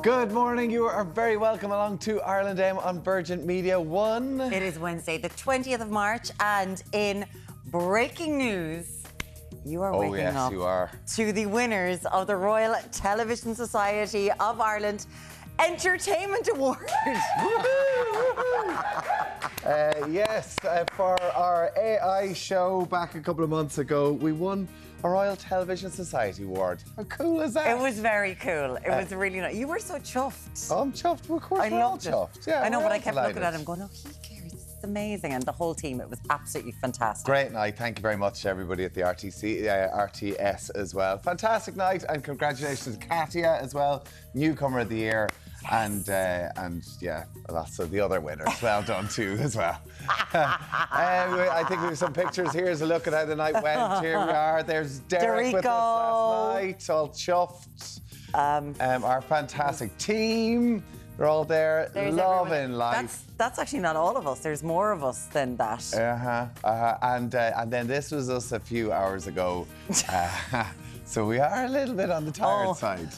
Good morning, you are very welcome along to Ireland AM on Virgin Media 1. It is Wednesday, the 20th of March, and in breaking news, you are waking up you are. to the winners of the Royal Television Society of Ireland Entertainment Award. For our AI show back a couple of months ago, we won a Royal Television Society Award. How cool is that? It was very cool. It was really nice. You were so chuffed. I'm chuffed. Of course, I we're all loved it. chuffed. Yeah, I know, we're but all I kept delighted. looking at him going, oh, he cares. This is amazing. And the whole team, it was absolutely fantastic. Great night. Thank you very much to everybody at the RTS as well. Fantastic night, and congratulations to Katia as well, newcomer of the year. Yes. And yeah, lots of the other winners. Well done too as well. I think we have some pictures. Here's a look at how the night went. Here we are. There's Deric with us last night, all chuffed. Our fantastic team. They're all there, loving life. That's actually not all of us. There's more of us than that. And then this was us a few hours ago. So we are a little bit on the tired side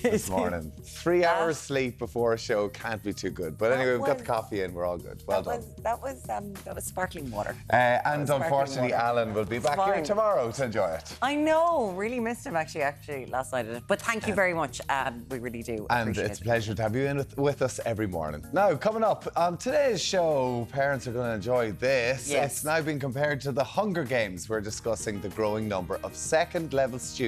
this morning. 3 hours sleep before a show can't be too good. But anyway, we've got the coffee in, we're all good. Well done. That was sparkling water. And unfortunately, Alan will be back here tomorrow to enjoy it. I know, really missed him actually last night. But thank you very much. We really do. And it's a pleasure to have you in with us every morning. Now, coming up on today's show, parents are going to enjoy this. Yes. It's now been compared to the Hunger Games. We're discussing the growing number of second-level students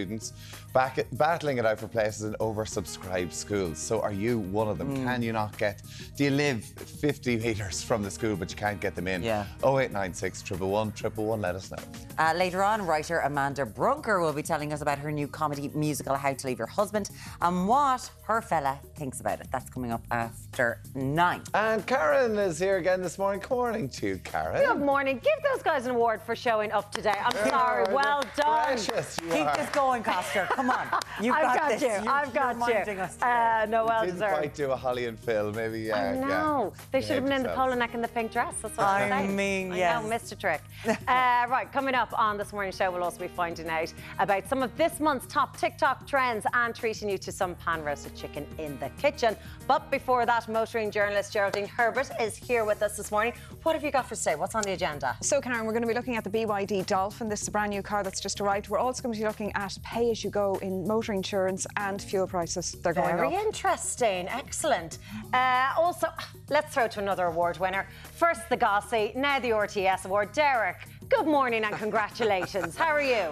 battling it out for places in oversubscribed schools. So are you one of them? Can you not get... Do you live 50 metres from the school but you can't get them in? Yeah. 0896 111 111, let us know. Later on, writer Amanda Brunker will be telling us about her new comedy musical, How to Leave Your Husband, and what her fella thinks about it. That's coming up after 9. And Karen is here again this morning. Good morning to you, Karen. Good morning. Give those guys an award for showing up today. I'm sorry. Well done. Precious you Keep are. this going, Coster. Come on. You've I've got this. you. I've got you. No, well Didn't deserved. quite do a Holly and Phil, maybe. No, they should have been in the polo neck and the pink dress. That's what I'm saying. I mean, yes. I know, missed a trick. Right, coming up on this morning's show, we'll also be finding out about some of this month's top TikTok trends and treating you to some pan-roasted chicken in the kitchen. But before that, motoring journalist Geraldine Herbert is here with us this morning. What have you got for today? What's on the agenda? So, Karen, we're going to be looking at the BYD Dolphin. This is a brand new car that's just arrived. We're also going to be looking at pay-as-you-go in motor insurance and fuel prices. They're going up. Very interesting. Excellent. Also, let's throw to another award winner. First the Gossy, now the RTS Award. Deric, good morning and congratulations. How are you?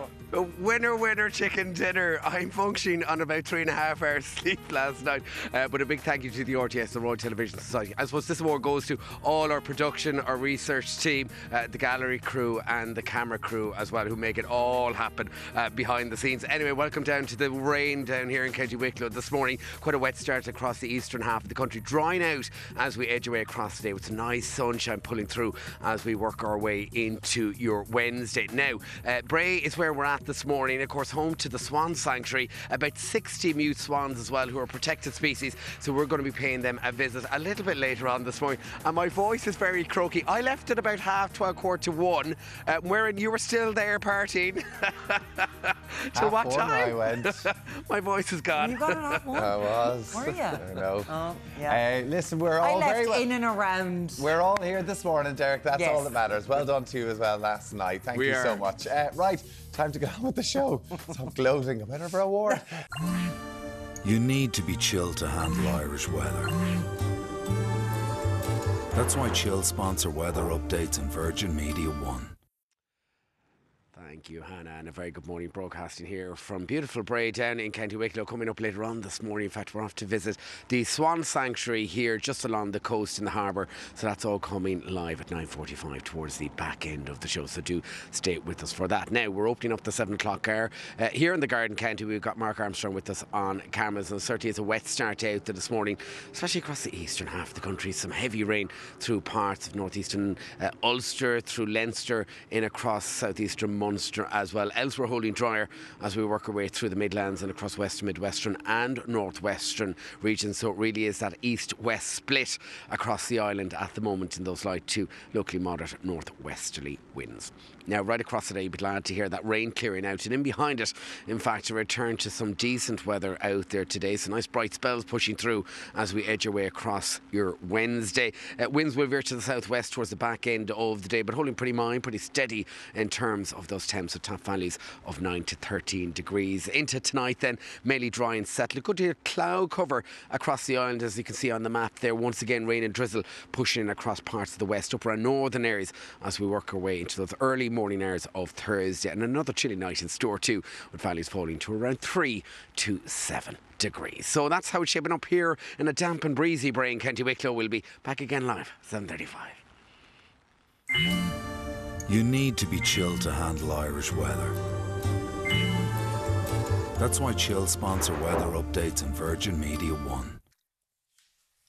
Winner, chicken dinner. I'm functioning on about 3.5 hours sleep last night. But a big thank you to the RTS, the Royal Television Society. I suppose this award goes to all our production, our research team, the gallery crew and the camera crew as well, who make it all happen behind the scenes. Anyway, welcome down to the rain down here in County Wicklow this morning. Quite a wet start across the eastern half of the country. Drying out as we edge away across today with some nice sunshine pulling through as we work our way into your Wednesday. Now, Bray is where we're at this morning, of course, home to the Swan Sanctuary. About 60 mute swans as well, who are protected species. So we're going to be paying them a visit a little bit later on this morning. And my voice is very croaky. I left at about 12:30, 1:15. Wherein you were still there partying. Till what time? I went. My voice is gone. You got it at 1? I was. Were you? I know. Oh, yeah. Listen, we're all very well. in and around. We're all here this morning, Deric. That's Yes. all that matters. Well done to you as well last night. Thank you so much. Right, time to get on with the show. Stop gloating about our award. You need to be chilled to handle Irish weather. That's why Chill sponsor weather updates on Virgin Media 1. Thank you, Hannah, and a very good morning broadcasting here from beautiful Bray down in County Wicklow. Coming up later on this morning, in fact, we're off to visit the Swan Sanctuary here just along the coast in the harbour. So that's all coming live at 9:45 towards the back end of the show. So do stay with us for that. Now, we're opening up the 7 o'clock hour. Here in the Garden County, we've got Mark Armstrong with us on cameras, and certainly it's a wet start out this morning, especially across the eastern half of the country. Some heavy rain through parts of northeastern Ulster, through Leinster, in across southeastern Munster. showers as well. Elsewhere holding drier as we work our way through the Midlands and across Western, Midwestern and Northwestern regions. So it really is that east-west split across the island at the moment in those light to locally moderate northwesterly winds. Now, right across the day, you'll be glad to hear that rain clearing out, and in behind it, in fact, a return to some decent weather out there today. So nice bright spells pushing through as we edge our way across your Wednesday. Winds will veer to the southwest towards the back end of the day, but holding pretty steady in terms of those temps, so top valleys of 9 to 13 degrees. Into tonight then, mainly dry and settled. Good to hear cloud cover across the island, as you can see on the map there. Once again, rain and drizzle pushing across parts of the west, upper and northern areas as we work our way into those early morning hours of Thursday. And another chilly night in store too, with valleys falling to around 3 to 7 degrees. So that's how it's shaping up here in a damp and breezy Bray in County Wicklow. We'll be back again live 7:35. You need to be chilled to handle Irish weather. That's why Chill sponsor weather updates on Virgin Media One.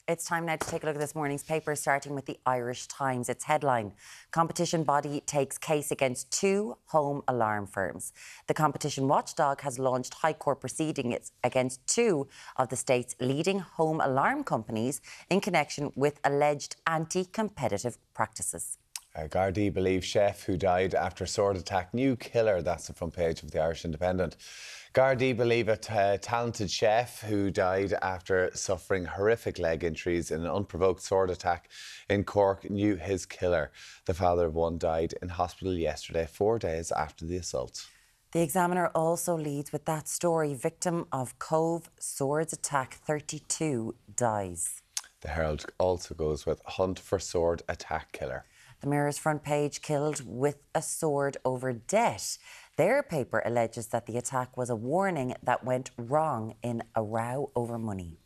It's time now to take a look at this morning's paper, starting with the Irish Times. Its headline: competition body takes case against 2 home alarm firms. The competition watchdog has launched High Court proceedings against 2 of the state's leading home alarm companies in connection with alleged anti-competitive practices. Gardaí believe chef who died after sword attack new killer. That's the front page of the Irish Independent. Gardaí believe a talented chef who died after suffering horrific leg injuries in an unprovoked sword attack in Cork knew his killer. The father of one died in hospital yesterday, 4 days after the assault. The Examiner also leads with that story: victim of Cove swords attack 32 dies. The Herald also goes with hunt for sword attack killer. The Mirror's front page: killed with a sword over debt. Their paper alleges that the attack was a warning that went wrong in a row over money.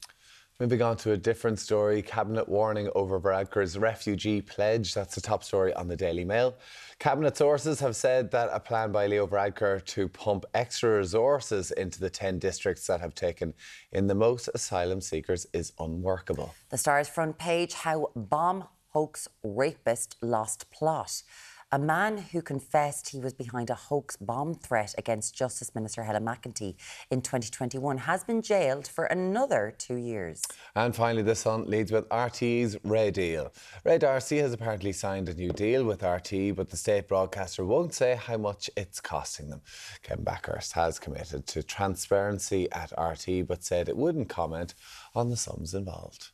Moving on to a different story, Cabinet warning over Brunker's refugee pledge. That's the top story on the Daily Mail. Cabinet sources have said that a plan by Leo Varadkar to pump extra resources into the 10 districts that have taken in the most asylum seekers is unworkable. The Star's front page: how bomb hoax rapist lost plot. A man who confessed he was behind a hoax bomb threat against Justice Minister Helen McEntee in 2021 has been jailed for another 2 years. And finally, The Sun leads with RTE's Ray deal. Ray D'Arcy has apparently signed a new deal with RTE, but the state broadcaster won't say how much it's costing them. Kevin Backhurst has committed to transparency at RTE, but said it wouldn't comment on the sums involved.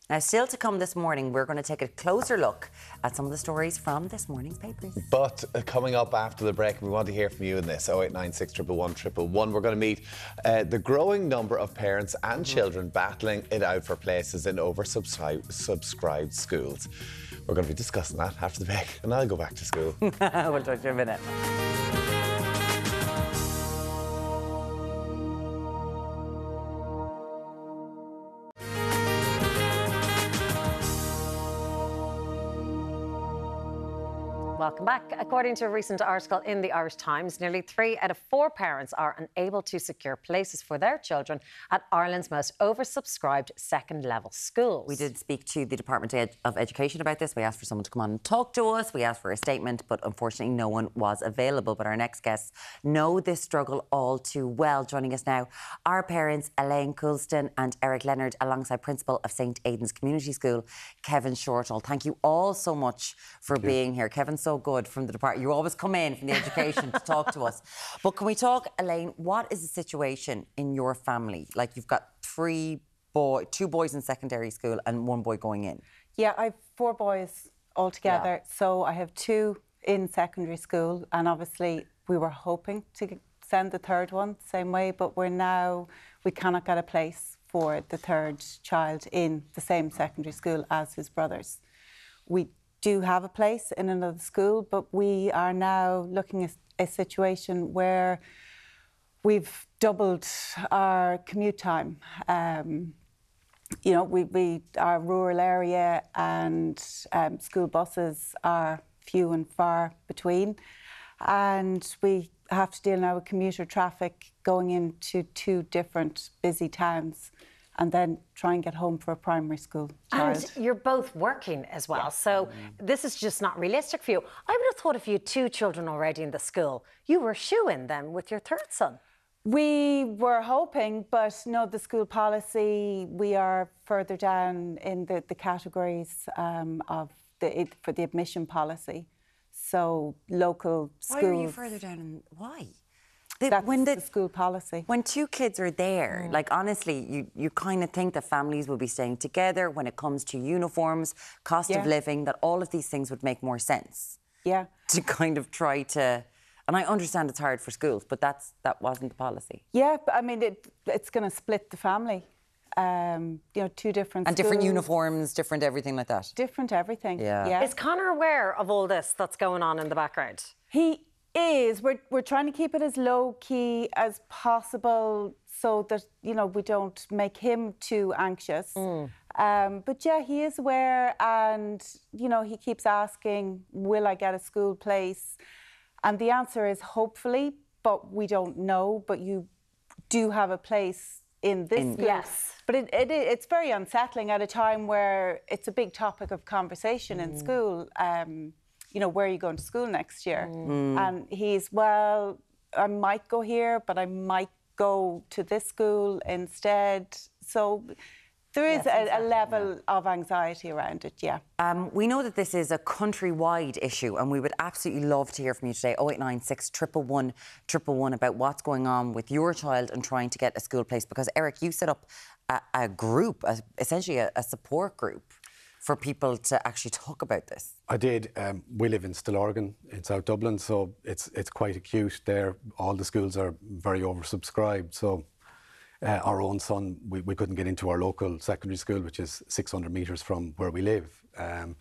Now, still to come this morning, we're going to take a closer look at some of the stories from this morning's papers. But coming up after the break, we want to hear from you in this 0896 111 111. We're going to meet the growing number of parents and children battling it out for places in oversubscribed schools. We're going to be discussing that after the break, and I'll go back to school. We'll talk to you in a minute. Welcome back. According to a recent article in the Irish Times, nearly 3 out of 4 parents are unable to secure places for their children at Ireland's most oversubscribed second-level schools. We did speak to the Department of Education about this. We asked for someone to come on and talk to us. We asked for a statement, but unfortunately no one was available. But our next guests know this struggle all too well. Joining us now, our parents, Elaine Coulston and Eric Leonard, alongside Principal of St Aidan's Community School, Kevin Shortall. Thank you all so much for being here. Kevin, so good from the department. You always come in from the education to talk to us. But can we talk, Elaine, what is the situation in your family? Like, you've got 2 boys in secondary school and 1 boy going in. Yeah, I have 4 boys altogether. Yeah. So I have 2 in secondary school, and obviously we were hoping to send the 3rd one the same way, but we cannot get a place for the 3rd child in the same secondary school as his brothers. We do have a place in another school, but we are now looking at a situation where we've doubled our commute time. You know, we our rural area, and school buses are few and far between, and we have to deal now with commuter traffic going into 2 different busy towns. and then try and get home for a primary school child. And you're both working as well, so this is just not realistic for you. I would have thought if you had 2 children already in the school, you were shoo-in then with your 3rd son. We were hoping, but no, the school policy, we are further down in the categories for the admission policy. So local schools... Why are you further down? Why? That's the school policy. When 2 kids are there, like honestly, you kind of think that families will be staying together when it comes to uniforms, cost of living, that all of these things would make more sense. Yeah. To kind of try to... And I understand it's hard for schools, but that wasn't the policy. Yeah, but I mean, it's going to split the family. You know, 2 different and schools. Different uniforms, different everything like that. Different everything. Yeah. Is Conor aware of all this that's going on in the background? He is. We're trying to keep it as low key as possible so that, you know, we don't make him too anxious. But yeah, he is aware, and you know, he keeps asking, will I get a school place? And the answer is hopefully, but we don't know. But you do have a place in this school. Yes. But it's very unsettling at a time where it's a big topic of conversation in school. You know, where are you going to school next year? And he's, well, I might go here, but I might go to this school instead. So there is a level of anxiety around it, yeah. We know that this is a countrywide issue, and we would absolutely love to hear from you today. 0896 111 111 about what's going on with your child and trying to get a school place. Because Eric, you set up a group, essentially a support group for people to actually talk about this. I did. We live in Stillorgan in South Dublin, so it's quite acute there. All the schools are very oversubscribed, so our own son, we couldn't get into our local secondary school, which is 600 metres from where we live. And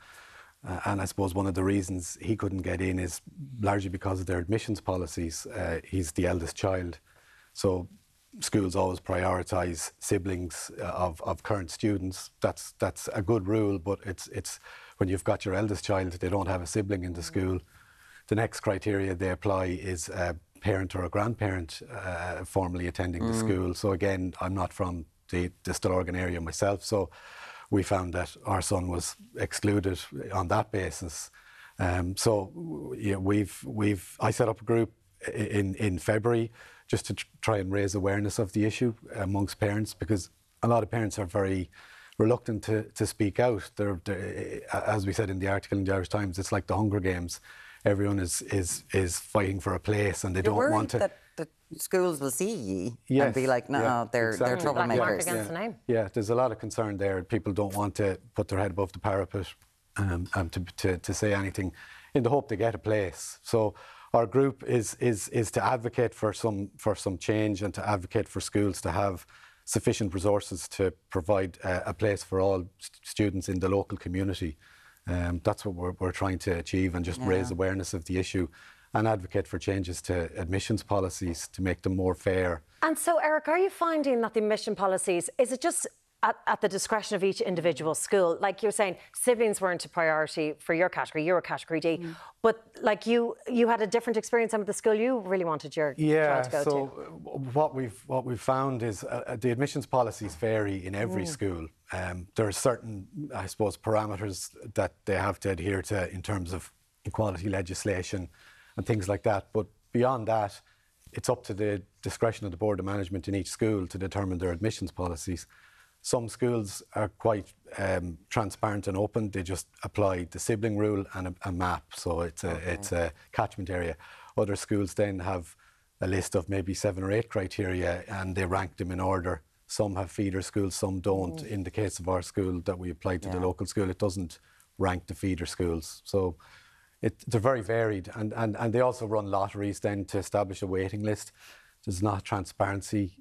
I suppose one of the reasons he couldn't get in is largely because of their admissions policies. He's the eldest child, so schools always prioritise siblings of current students. That's a good rule, but it's when you've got your eldest child, they don't have a sibling in the school. The next criteria they apply is a parent or a grandparent formally attending the school. So again, I'm not from the Stillorgan area myself, so we found that our son was excluded on that basis. So yeah, I set up a group in February just to try and raise awareness of the issue amongst parents, because a lot of parents are very reluctant to speak out. They're, as we said in the article in the Irish Times, it's like the Hunger Games. Everyone is fighting for a place, and they don't want to. That the schools will see ye Yes, and be like, no, they're Black mark troublemakers. against the name. Yeah, there's a lot of concern there. People don't want to put their head above the parapet to say anything, in the hope they get a place. So our group is to advocate for some change, and to advocate for schools to have sufficient resources to provide a place for all students in the local community. That's what we're trying to achieve, and just raise awareness of the issue and advocate for changes to admissions policies to make them more fair. And so, Eric, are you finding that the admission policies, is it just at the discretion of each individual school? Like you're saying, siblings weren't a priority for your category, you're a category D, but like you had a different experience at the school you really wanted your child to go to. What we've found is the admissions policies vary in every school. There are certain, I suppose, parameters that they have to adhere to in terms of equality legislation and things like that. But beyond that, it's up to the discretion of the board of management in each school to determine their admissions policies. Some schools are quite transparent and open. They just apply the sibling rule and a map, so it's a catchment area. Other schools then have a list of maybe 7 or 8 criteria, and they rank them in order. Some have feeder schools, some don't. In the case of our school that we applied to the local school, it doesn't rank the feeder schools. So they're very varied, and they also run lotteries then to establish a waiting list. There's not transparency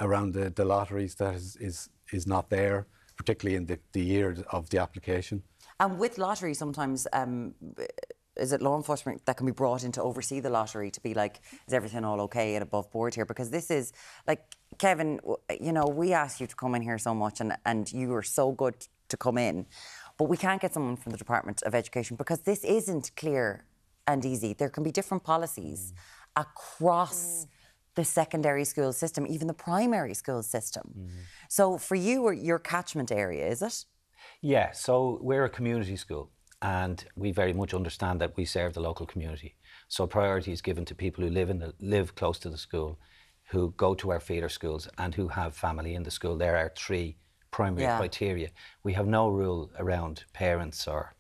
around the lotteries that is not there, particularly in the year of the application. And with lottery, sometimes is it law enforcement that can be brought in to oversee the lottery to be like, is everything all okay and above board here? Because this is like, Kevin, you know, we asked you to come in here so much, and you were so good to come in, but we can't get someone from the Department of Education because this isn't clear and easy. There can be different policies across the secondary school system, even the primary school system. So for you, your catchment area, is it? Yeah, so we're a community school and we very much understand that we serve the local community. So priority is given to people who live close to the school, who go to our feeder schools and who have family in the school. There are 3 primary criteria. We have no rule around parents or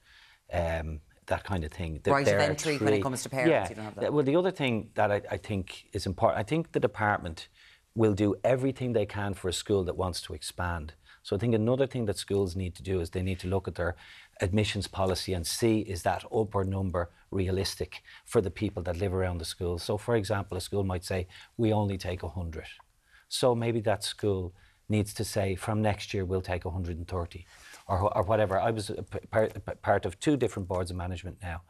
that kind of thing. Right of entry when it comes to parents, yeah. You don't have that. Well, the other thing that I think is important, I think the department will do everything they can for a school that wants to expand. So I think another thing that schools need to do is they need to look at their admissions policy and see, is that upper number realistic for the people that live around the school. So for example, a school might say, we only take 100. So maybe that school needs to say, from next year we'll take 130 or whatever. I was part of 2 different boards of management now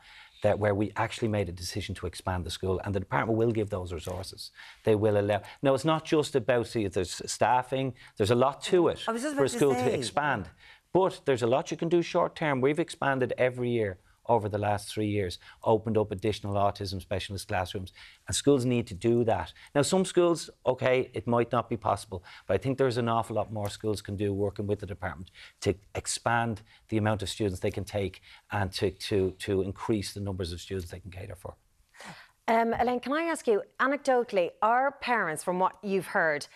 where we actually made a decision to expand the school, and the department will give those resources. They will allow. Now, it's not just about, see, there's staffing, there's a lot to it for a school to expand. But there's a lot you can do short term. We've expanded every year over the last 3 years, opened up additional autism specialist classrooms, and schools need to do that. Now, some schools, okay, it might not be possible, but I think there's an awful lot more schools can do working with the department to expand the amount of students they can take and to increase the numbers of students they can cater for. Elaine, can I ask you, anecdotally, are parents, from what you've heard,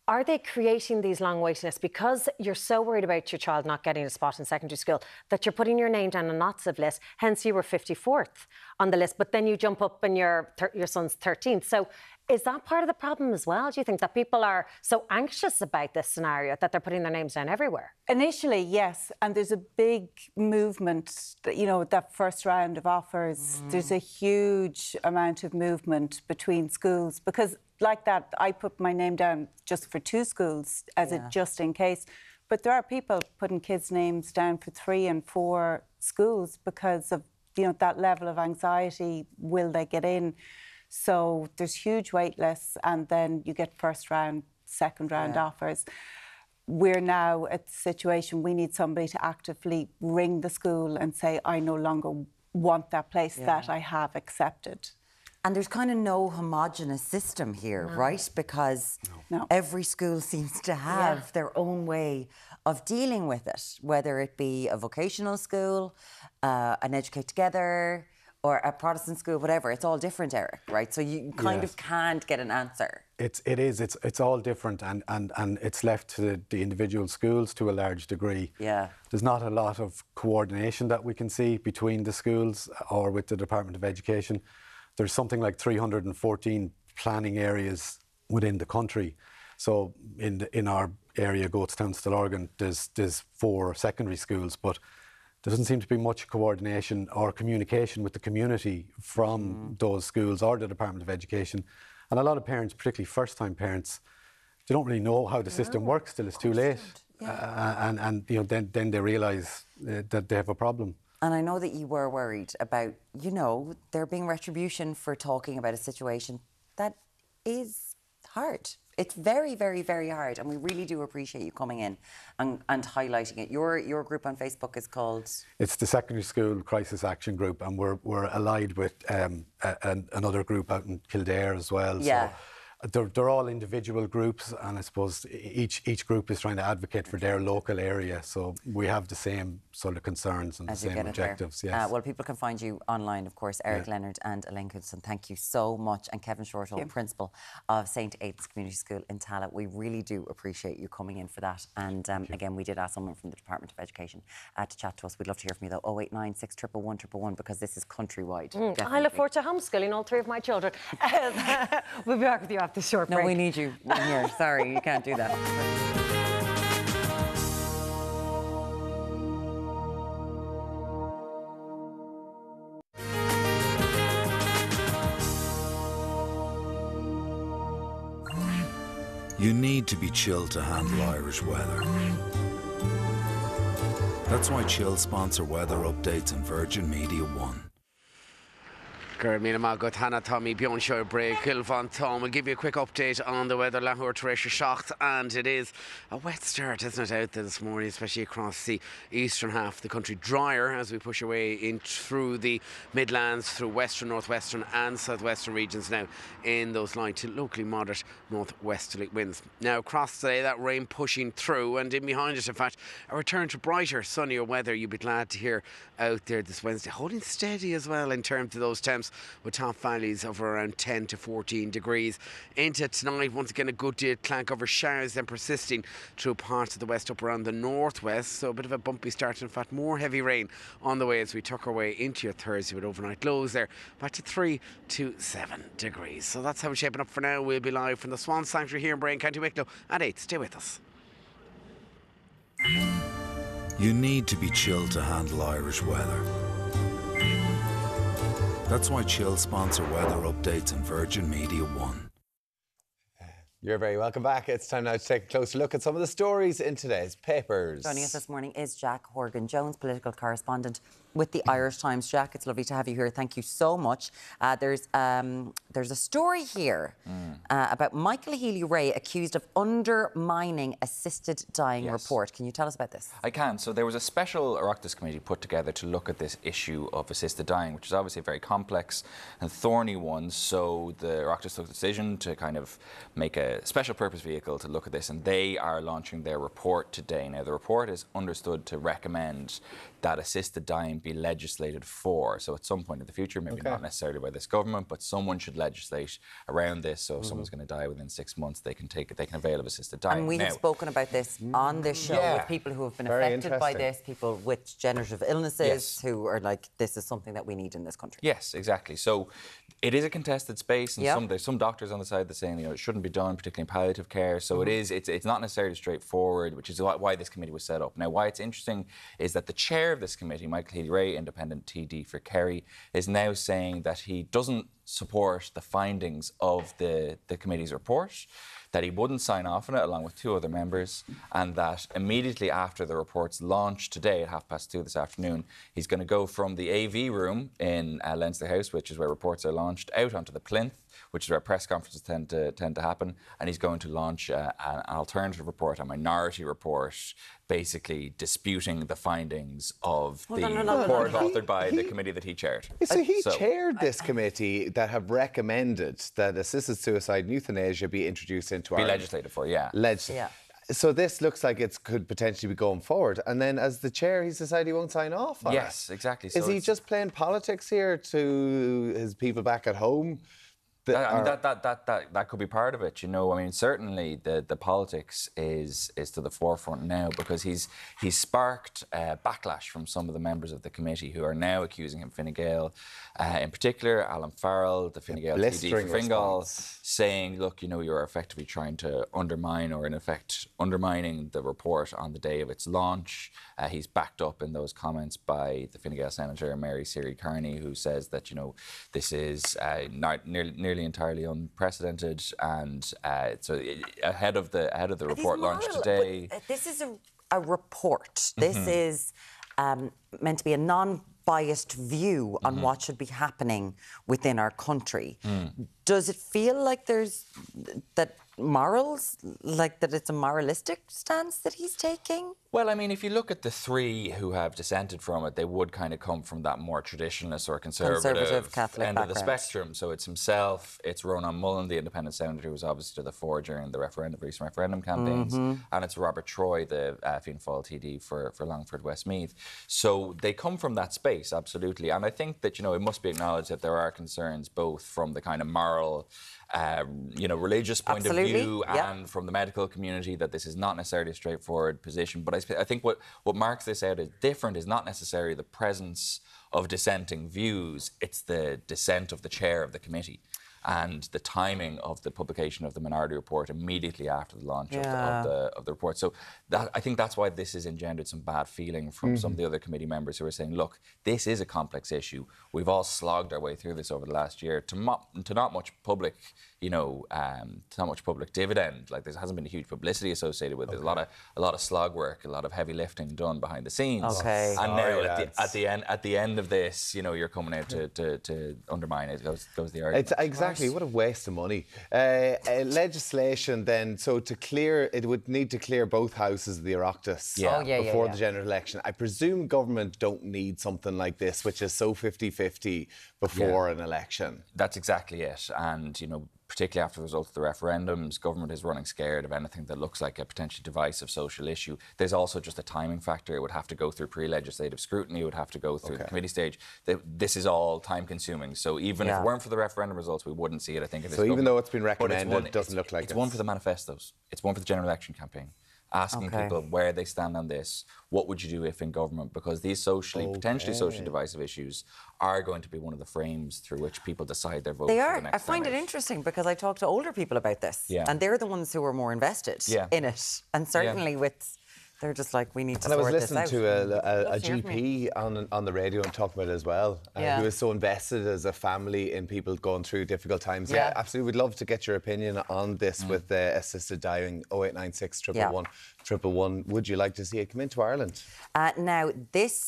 are they creating these long waiting lists because you're so worried about your child not getting a spot in secondary school that you're putting your name down on lots of lists? Hence, you were 54th on the list, but then you jump up and your son's 13th. So is that part of the problem as well? Do you think that people are so anxious about this scenario that they're putting their names down everywhere? Initially, yes, and there's a big movement, you know, that first round of offers. There's a huge amount of movement between schools because like that, I put my name down just for 2 schools as a just in case. But there are people putting kids' names down for 3 and 4 schools because of, you know, that level of anxiety. Will they get in? So there's huge wait lists, and then you get first round, second round offers. We're now at the situation we need somebody to actively ring the school and say, I no longer want that place that I have accepted. And there's kind of no homogenous system here, right? Because every school seems to have their own way of dealing with it, whether it be a vocational school, an Educate Together, or a Protestant school, whatever. It's all different, Eric, right? So you kind of can't get an answer. It's all different, and it's left to the individual schools to a large degree. Yeah. There's not a lot of coordination that we can see between the schools or with the Department of Education. There's something like 314 planning areas within the country. So in our area, Goatstown, Stillorgan, there's 4 secondary schools, but there doesn't seem to be much coordination or communication with the community from those schools or the Department of Education. And a lot of parents, particularly first-time parents, they don't really know how the system works till it's too late. And you know, then they realise that they have a problem. And I know that you were worried about, you know, there being retribution for talking about a situation that is hard. It's very, very, very hard, and we really do appreciate you coming in and highlighting it. Your group on Facebook is called? It's the Secondary School Crisis Action Group, and we're allied with another group out in Kildare as well. Yeah. So they're all individual groups, and I suppose each group is trying to advocate for their local area. So we have the same sort of concerns and the same objectives. Yes. Well, people can find you online, of course. Eric Leonard and Elaine Coulson, thank you so much. And Kevin Shortall, Principal of St. Aidan's Community School in Tallaght. We really do appreciate you coming in for that. And again, we did ask someone from the Department of Education to chat to us. We'd love to hear from you though. 089 611 111, because this is countrywide. I look forward to homeschooling all 3 of my children. We'll be back with you after this short break. No, we need you in here. Sorry, you can't do that. You need to be chilled to handle Irish weather. That's why Chill sponsor weather updates on Virgin Media One. Gur míle má go Hannah Tommy Bjorn Show Bray Kilvan Tom. We'll give you a quick update on the weather. Lahore Teresha Shocht, and it is a wet start, isn't it, out there this morning, especially across the eastern half of the country. Drier as we push away in through the Midlands, through western, northwestern and southwestern regions now in those light to locally moderate northwesterly winds. Now across today, that rain pushing through, and in behind it, in fact, a return to brighter, sunnier weather. You'd be glad to hear out there this Wednesday, holding steady as well in terms of those temps, with top valleys of around 10 to 14 degrees. Into tonight, once again, a good deal clank over showers, then persisting through parts of the west up around the northwest. So a bit of a bumpy start. In fact, more heavy rain on the way as we tuck our way into your Thursday, with overnight lows there back to 3 to 7 degrees. So that's how it's shaping up for now. We'll be live from the Swan Sanctuary here in Bray, County Wicklow at 8. Stay with us. You need to be chilled to handle Irish weather. That's why Chill sponsor weather updates on Virgin Media One. You're very welcome back. It's time now to take a closer look at some of the stories in today's papers. Joining us this morning is Jack Horgan-Jones, political correspondent with the Irish Times. Jack, it's lovely to have you here. Thank you so much. There's a story here about Michael Healy-Rae accused of undermining assisted dying report. Can you tell us about this? I can. So there was a special Oireachtas committee put together to look at this issue of assisted dying, which is obviously a very complex and thorny one. So the Oireachtas took the decision to kind of make a special purpose vehicle to look at this, and they are launching their report today. Now, the report is understood to recommend that assisted dying be legislated for. So at some point in the future, maybe not necessarily by this government, but someone should legislate around this. So if someone's going to die within 6 months, they can avail of assisted dying. And we have spoken about this on this show with people who have been affected by this, people with degenerative illnesses who are like, this is something that we need in this country. Yes, exactly. So it is a contested space, and there's some doctors on the side that are saying, it shouldn't be done, particularly in palliative care. So it's not necessarily straightforward, which is why this committee was set up. Now, why it's interesting is that the chair of this committee, Michael Healy-Rae, independent TD for Kerry, is now saying that he doesn't support the findings of the committee's report, that he wouldn't sign off on it along with 2 other members, and that immediately after the report's launch today at 2:30 this afternoon, he's going to go from the AV room in Leinster House, which is where reports are launched, out onto the plinth, which is where press conferences tend to happen, and he's going to launch an alternative report, a minority report, basically disputing the findings of the report authored by the committee that he chaired. So he chaired this committee that have recommended that assisted suicide and euthanasia be introduced into Be legislated for, So this looks like it could potentially be going forward. And then as the chair, he's decided he won't sign off on it. Yes, exactly. So is he just playing politics here to his people back at home? That could be part of it, certainly the politics is to the forefront now, because he's sparked backlash from some of the members of the committee who are now accusing him, Fine Gael, in particular, Alan Farrell, the Fine Gael TD for Fingal, saying, look, you're effectively trying to undermine, or in effect undermining the report on the day of its launch. He's backed up in those comments by the Fine Gael Senator Mary Siri Carney, who says that, this is nearly entirely unprecedented, and so ahead of the report launched today. This is a report. This is meant to be a non-biased view on what should be happening within our country. Does it feel like there's that morals, like that it's a moralistic stance that he's taking? Well, if you look at the 3 who have dissented from it, they would kind of come from that more traditionalist or conservative Catholic end of the spectrum. So it's himself, it's Ronan Mullen, the independent senator who was obviously to the fore during the recent referendum campaigns, and it's Robert Troy, the Fianna Fáil TD for Longford Westmeath. So they come from that space, absolutely. And I think that, it must be acknowledged that there are concerns both from the kind of moral, religious point of view and from the medical community, that this is not necessarily a straightforward position. But I think what marks this out as different is not necessarily the presence of dissenting views, it's the dissent of the chair of the committee and the timing of the publication of the minority report immediately after the launch of the report. So I think that's why this has engendered some bad feeling from some of the other committee members who are saying, look, this is a complex issue. We've all slogged our way through this over the last year to not much public it's not much public dividend. Like there hasn't been a huge publicity associated with it. There's a lot of slog work, a lot of heavy lifting done behind the scenes. Okay. And now at the end of this, you're coming out to undermine it. Goes the argument. It's exactly what a waste of money. Legislation then, so to clear, it would need to clear both houses of the Oireachtas before the general election. I presume government don't need something like this, which is so 50-50 before an election. That's exactly it. And, particularly after the result of the referendums, government is running scared of anything that looks like a potentially divisive social issue. There's also just a timing factor. It would have to go through pre-legislative scrutiny. It would have to go through the committee stage. This is all time-consuming. So even if it weren't for the referendum results, we wouldn't see it, I think. So even though it's been recommended, it doesn't look like it's one for the manifestos. It's one for the general election campaign. Asking people where they stand on this, what would you do if in government? Because these potentially socially divisive issues are going to be one of the frames through which people decide their vote. They for are. The next I find it interesting because I talk to older people about this, and they're the ones who are more invested in it. And certainly they're just like, we need to sort this out. And I was listening to a GP on the radio and talking about it as well, who is so invested as a family in people going through difficult times. Yeah, absolutely. We'd love to get your opinion on this with assisted dying. 0896 111 111. Would you like to see it come into Ireland? Now, there's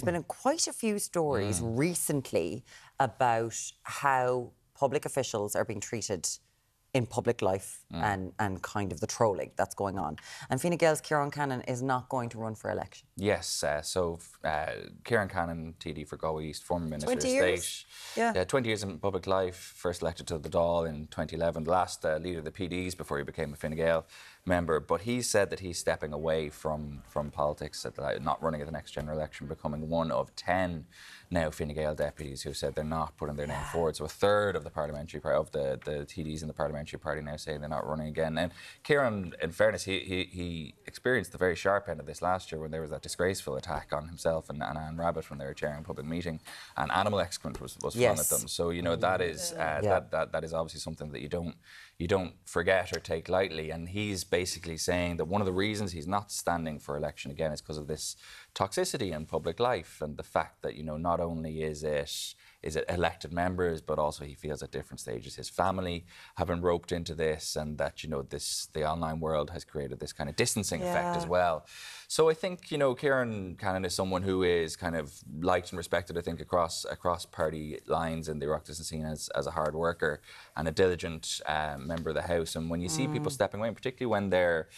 been quite a few stories recently about how public officials are being treated in public life and kind of the trolling that's going on. And Fine Gael's Ciarán Cannon is not going to run for election. Yes, Ciarán Cannon, TD for Galway East, former Minister of 20 years. State. 20 years in public life, first elected to the Dáil in 2011, the last leader of the PDs before he became a Fine Gael member. But he said that he's stepping away from politics, not running at the next general election, becoming one of 10 now Fine Gael deputies who said they're not putting their name forward. So a third of the parliamentary of the TDs in the parliamentary party now saying they're not running again. And Ciarán, in fairness, he experienced the very sharp end of this last year when there was that disgraceful attack on himself and Anne Rabbitte when they were chairing a public meeting, and animal excrement was flung at them. So that is that is obviously something that you don't forget or take lightly. And he's basically saying that one of the reasons he's not standing for election again is because of this toxicity in public life and the fact that not only is it elected members, but also he feels at different stages his family have been roped into this, and that the online world has created this kind of distancing effect as well. So I think Ciarán Cannon is someone who is kind of liked and respected, I think, across party lines in the Oireachtas, and seen as a hard worker and a diligent member of the House. And when you see people stepping away, and particularly when they're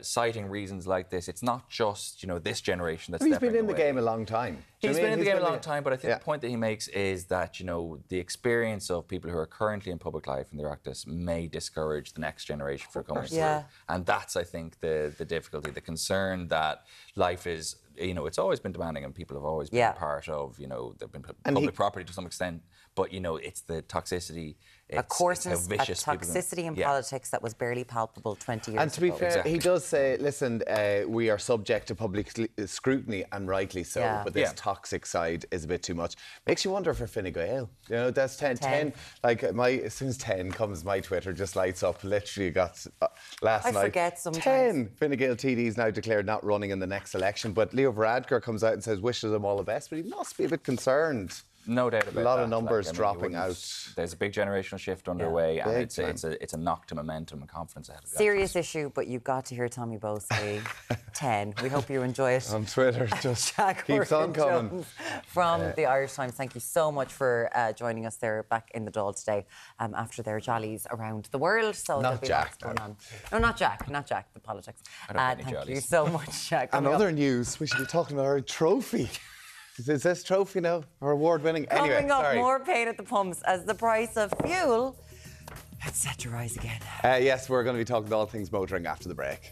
citing reasons like this, it's not just this generation that's stepping away. He's been in the game a long time. He's been in the game a long time, but I think the point that he makes is that the experience of people who are currently in public life in the Oireachtas may discourage the next generation from coming through. And that's, I think, the difficulty, the concern that life is, it's always been demanding, and people have always been part of, they've been public property to some extent, but it's the toxicity. A toxicity in politics that was barely palpable 20 years ago. And to be fair, he does say, listen, we are subject to public scrutiny, and rightly so, but this toxic side is a bit too much. Makes you wonder for Fine Gael. That's 10. Like, as soon as 10 comes, my Twitter just lights up. Literally got last night. I forget sometimes. 10 Fine Gael TDs now declared not running in the next election, but Leo Varadkar comes out and says wishes them all the best, but he must be a bit concerned. No doubt about that. A lot of numbers dropping out. There's a big generational shift underway, and it's a knock to momentum and confidence ahead of that. Serious issue, but you got to hear Tommy Bowe say 10. We hope you enjoy it. On Twitter, just keeps on coming. Jones from the Irish Times. Thank you so much for joining us there back in the Dáil today after their jollies around the world. So not Jack. Going on. No, not Jack. Not Jack. The politics. Thank you so much, Jack. And other news, we should be talking about our trophy. Is this trophy now? Our award-winning? Anyway, coming up, more pain at the pumps as the price of fuel it's set to rise again. Yes, we're going to be talking all things motoring after the break.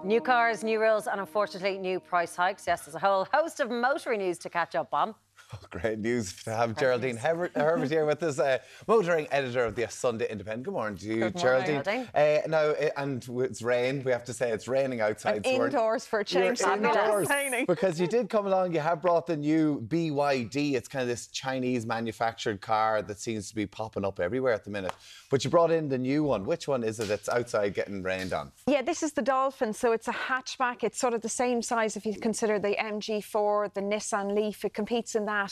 New cars, new rules, and unfortunately new price hikes. Yes, there's a whole host of motoring news to catch up on. Great news to have Geraldine Herbert here with us, motoring editor of the Sunday Independent. Good morning to you, Good morning, Geraldine. Now, and it's rain. We have to say it's raining outside. I'm indoors for a change. You're indoors entertaining. because you did come along. You have brought the new BYD. It's kind of this Chinese manufactured car that seems to be popping up everywhere at the minute. But you brought in the new one. Which one is it that's outside getting rained on? Yeah, this is the Dolphin. So it's a hatchback. It's sort of the same size if you consider the MG4, the Nissan Leaf. It competes in that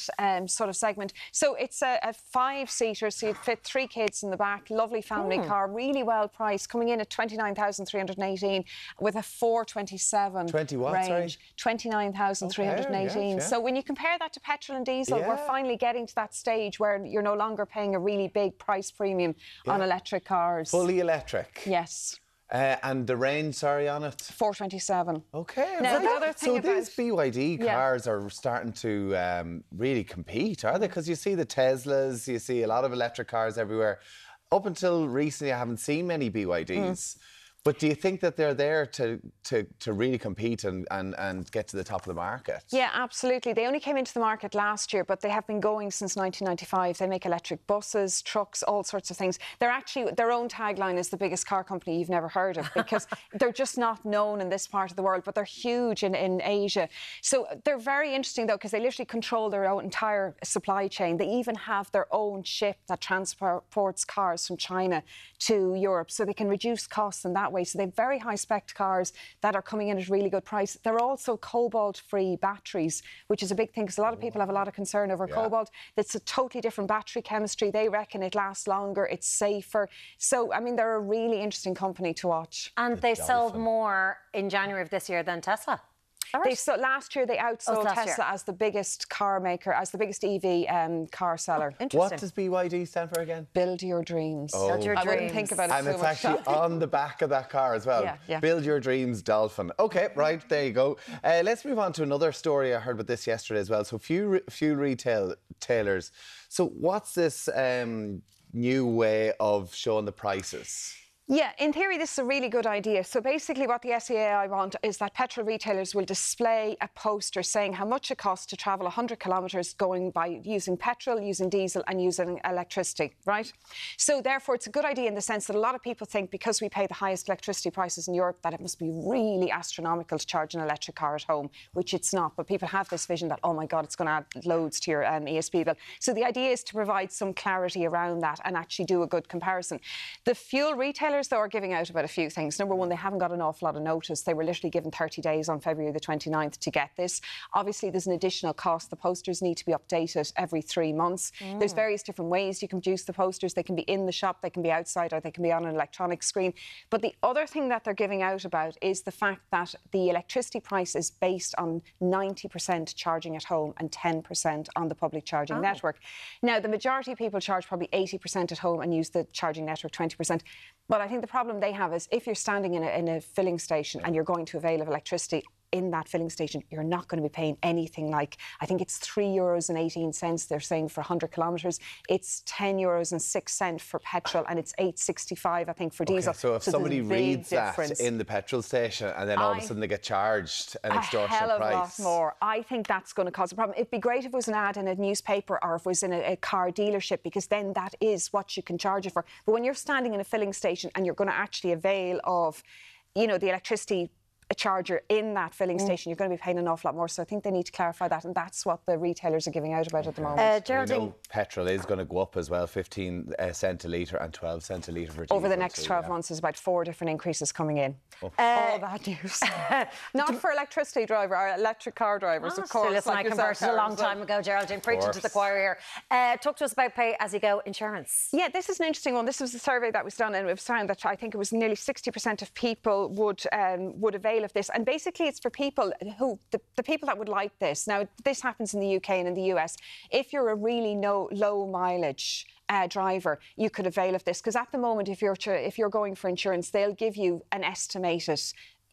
sort of segment. So it's a 5-seater, so you'd fit 3 kids in the back. Lovely family car, really well priced, coming in at 29,318 with a 427 20 what, range. sorry? 29,318. Yeah. So when you compare that to petrol and diesel, we're finally getting to that stage where you're no longer paying a really big price premium on electric cars. Fully electric. Yes. And the range, sorry, on it? 427. Okay. Now, the other thing so these BYD cars are starting to really compete, are they? Because you see the Teslas, you see a lot of electric cars everywhere. Up until recently, I haven't seen many BYDs. But do you think that they're there to really compete and get to the top of the market? Yeah, absolutely. They only came into the market last year, but they have been going since 1995. They make electric buses, trucks, all sorts of things. They're actually, their own tagline is the biggest car company you've never heard of, because they're just not known in this part of the world, but they're huge in Asia. So they're very interesting, though, because they literally control their own entire supply chain. They even have their own ship that transports cars from China to Europe, so they can reduce costs in that way. So they have very high-spec cars that are coming in at a really good price. They're also cobalt-free batteries, which is a big thing, because a lot of people have a lot of concern over cobalt. It's a totally different battery chemistry. They reckon it lasts longer, it's safer. So, I mean, they're a really interesting company to watch. And they sold more in January of this year than Tesla. Last year they outsold Tesla as the biggest car maker, as the biggest EV car seller. Interesting. What does BYD stand for again? Build your dreams. Build your dreams. I wouldn't think about it and too it's much. actually on the back of that car as well. Yeah. Build your dreams, Dolphin. Okay, right, there you go. Let's move on to another story. I heard about this yesterday as well. So few retailers. So what's this new way of showing the prices? Yeah, in theory, this is a really good idea. So basically what the SEAI want is that petrol retailers will display a poster saying how much it costs to travel 100 kilometres going by using petrol, using diesel and using electricity, right? So therefore, it's a good idea in the sense that a lot of people think because we pay the highest electricity prices in Europe that it must be really astronomical to charge an electric car at home, which it's not. But people have this vision that, oh my God, it's going to add loads to your ESB bill. So the idea is to provide some clarity around that and actually do a good comparison. The fuel retailers, though, are giving out about a few things. Number one, they haven't got an awful lot of notice. They were literally given 30 days on February the 29th to get this. Obviously, there's an additional cost. The posters need to be updated every 3 months. There's various different ways you can produce the posters. They can be in the shop, they can be outside, or they can be on an electronic screen. But the other thing that they're giving out about is the fact that the electricity price is based on 90% charging at home and 10% on the public charging network. Now, the majority of people charge probably 80% at home and use the charging network 20%. But I think the problem they have is if you're standing in a filling station and you're going to avail of electricity in that filling station, you're not going to be paying anything like, I think it's €3.18 they're saying for 100 kilometres. It's €10.06 for petrol and it's $8.65 I think for diesel. Okay, so if somebody reads that in the petrol station and then all of a sudden they get charged an extortionate price. A hell of a lot more. I think that's going to cause a problem. It'd be great if it was an ad in a newspaper or if it was in a car dealership, because then that is what you can charge it for. But when you're standing in a filling station and you're going to actually avail of, you know, the electricity charger in that filling station, you're going to be paying an awful lot more. So I think they need to clarify that, and that's what the retailers are giving out about at the moment. Geraldine, we know petrol is going to go up as well, 15 cent a litre and 12 cent a litre for diesel. Over the next 12 months, there's about 4 different increases coming in. All that news. Not for electricity driver, or electric car drivers, of course. Listen, I converted a long time ago, Geraldine, preaching to the choir here. Talk to us about pay-as-you-go insurance. Yeah, this is an interesting one. This was a survey that was done, and it was found that I think it was nearly 60% of people would avail of this. And basically, it's for people who, the people that would like this. Now, this happens in the UK and in the US. If you're a really low mileage driver, you could avail of this, because at the moment, if you're going for insurance, they'll give you an estimated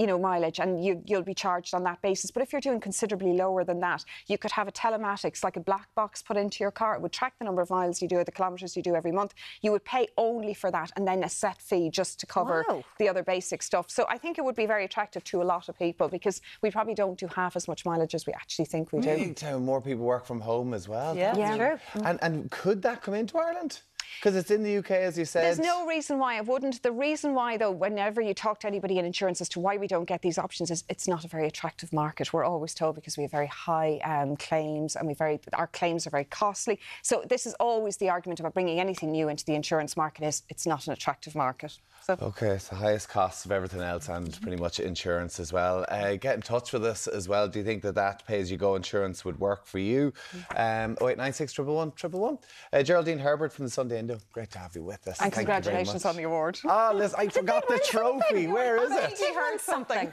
mileage, and you'll be charged on that basis. But if you're doing considerably lower than that, you could have a telematics, like a black box put into your car. It would track the number of miles you do or the kilometres you do every month. You would pay only for that, and then a set fee just to cover the other basic stuff. So I think it would be very attractive to a lot of people, because we probably don't do half as much mileage as we actually think we do. More people work from home as well. Yeah, true. And could that come into Ireland? Because it's in the UK, as you said. There's no reason why it wouldn't. The reason why, though, whenever you talk to anybody in insurance as to why we don't get these options, is it's not a very attractive market. We're always told because we have very high claims, and our claims are very costly. So this is always the argument about bringing anything new into the insurance market, is it's not an attractive market. So. OK, it's the highest costs of everything else, and pretty much insurance as well. Get in touch with us as well. Do you think that pay-as-you-go insurance would work for you? 0896 111 111. Geraldine Herbert from the Sunday Indo, great to have you with us. And congratulations on the award. Oh, Liz, I forgot the trophy. Where is it? You heard something.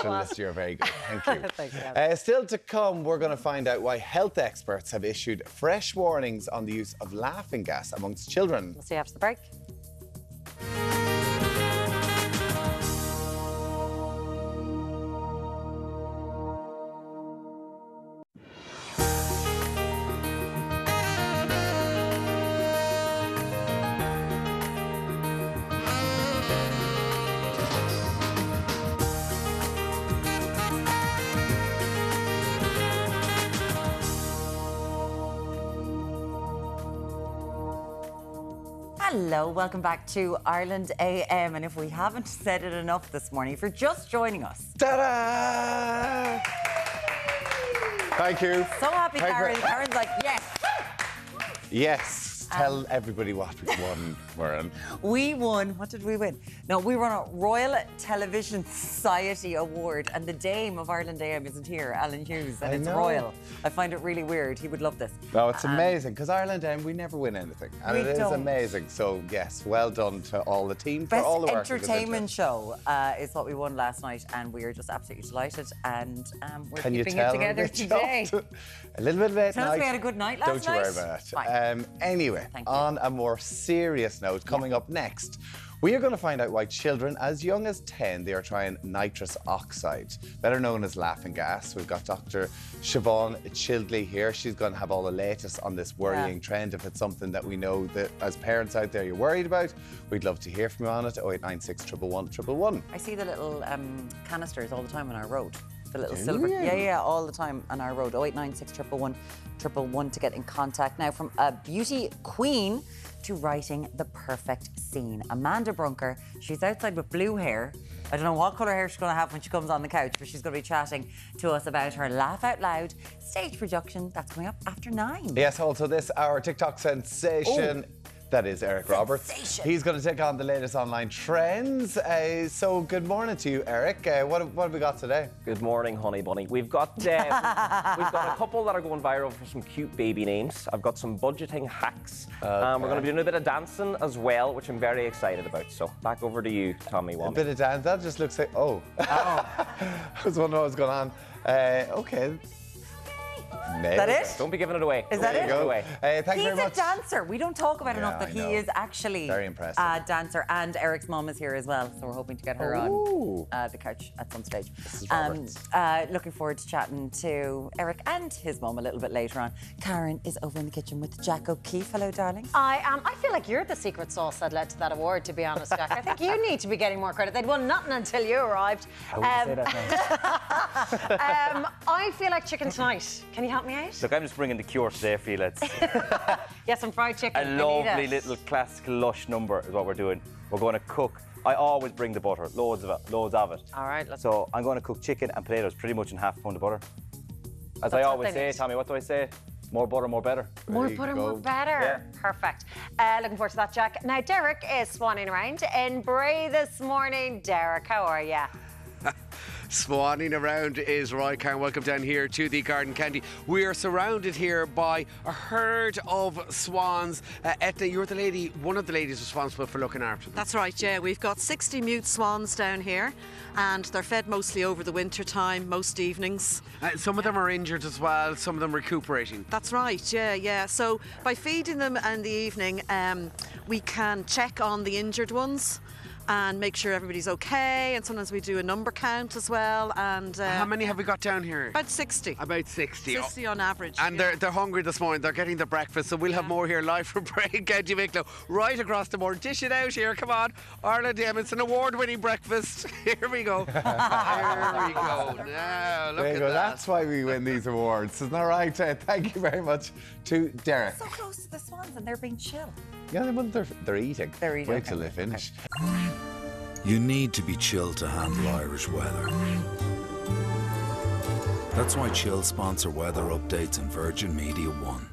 Liz, you're very good. Thank you. Thanks, still to come, we're going to find out why health experts have issued fresh warnings on the use of laughing gas amongst children. We'll see you after the break. Hello, welcome back to Ireland AM. And if we haven't said it enough this morning, if you're just joining us. Ta-da! Thank you. So happy, Karen. Karen's like, yes. Yes. Tell everybody what we won, Warren. We won. What did we win? No, we won a Royal Television Society Award, and the Dame of Ireland AM isn't here, Alan Hughes, and it's royal. I find it really weird. He would love this. No, it's amazing, because Ireland AM, we never win anything, and it is amazing. So yes, well done to all the team for all the work. Best entertainment show is what we won last night, and we are just absolutely delighted, and we're keeping it together today. A little bit late night. We had a good night last night. Don't you worry about it. Anyway, on a more serious note, coming up next, we are going to find out why children as young as 10, they are trying nitrous oxide, better known as laughing gas. We've got Dr. Siobhan Childley here. She's going to have all the latest on this worrying trend. If it's something that we know that as parents out there you're worried about, we'd love to hear from you on it. 0896 111 111. I see the little canisters all the time on our road. The little silver. Yeah, all the time on our road. 0896 111 111 to get in contact. Now, from a beauty queen to writing the perfect scene. Amanda Brunker, she's outside with blue hair. I don't know what colour hair she's going to have when she comes on the couch, but she's going to be chatting to us about her Laugh Out Loud stage production. That's coming up after 9. Yes, also this, our TikTok sensation. That is Eric Roberts. He's going to take on the latest online trends. So good morning to you, Eric. What have we got today? Good morning, honey bunny. We've got a couple that are going viral for some cute baby names. I've got some budgeting hacks. We're going to be doing a bit of dancing as well, which I'm very excited about. So back over to you, Tommy. A bit of dance. That just looks like I was wondering what was going on. Okay. Is that it? Don't be giving it away. Is that it? Thank you very much. He's a dancer. We don't talk about enough that he is actually very impressive. A dancer. And Eric's mum is here as well, so we're hoping to get her on the couch at some stage. Looking forward to chatting to Eric and his mum a little bit later on. Karen is over in the kitchen with Jack O'Keefe. Hello, darling. I am. I feel like you're the secret sauce that led to that award, to be honest, Jack. I think you need to be getting more credit. They'd won nothing until you arrived. I wouldn't say that now. I feel like chicken tonight. Can you help me out? Look, I'm just bringing the cure today for you, lads. Yeah, some fried chicken. A lovely little classical lush number is what we're doing. We're going to cook. I always bring the butter, loads of it. All right, let's. So I'm going to cook chicken and potatoes pretty much in half a pound of butter. As I always say, Tommy, what do I say? More butter, more better. More butter, more better. Yeah. Perfect. Looking forward to that, Jack. Now, Deric is swanning around in Bray this morning. Deric, how are you? Swanning around is right, Karen. Welcome down here to the Garden Candy. We are surrounded here by a herd of swans. Etna, you're the lady, one of the ladies responsible for looking after them. That's right, yeah. We've got 60 mute swans down here, and they're fed mostly over the winter time, most evenings. Some of them are injured as well, some of them recuperating. That's right, yeah. So by feeding them in the evening, we can check on the injured ones. and make sure everybody's okay. And sometimes we do a number count as well. And how many have we got down here? About 60. About 60. 60 on average. And they're hungry this morning. They're getting their breakfast. So we'll have more here live from Bray, County Wicklow, right across the board. Dish it out here. Come on, Ireland. It's an award-winning breakfast. Here we go. Here we go. Now look at that. That's why we win these awards, isn't that right? Thank you very much to Deric. So close to the Swans and they're being chill. Yeah, they're eating. They're eating. Wait till they finish. You need to be chilled to handle Irish weather. That's why Chill sponsor weather updates on Virgin Media One.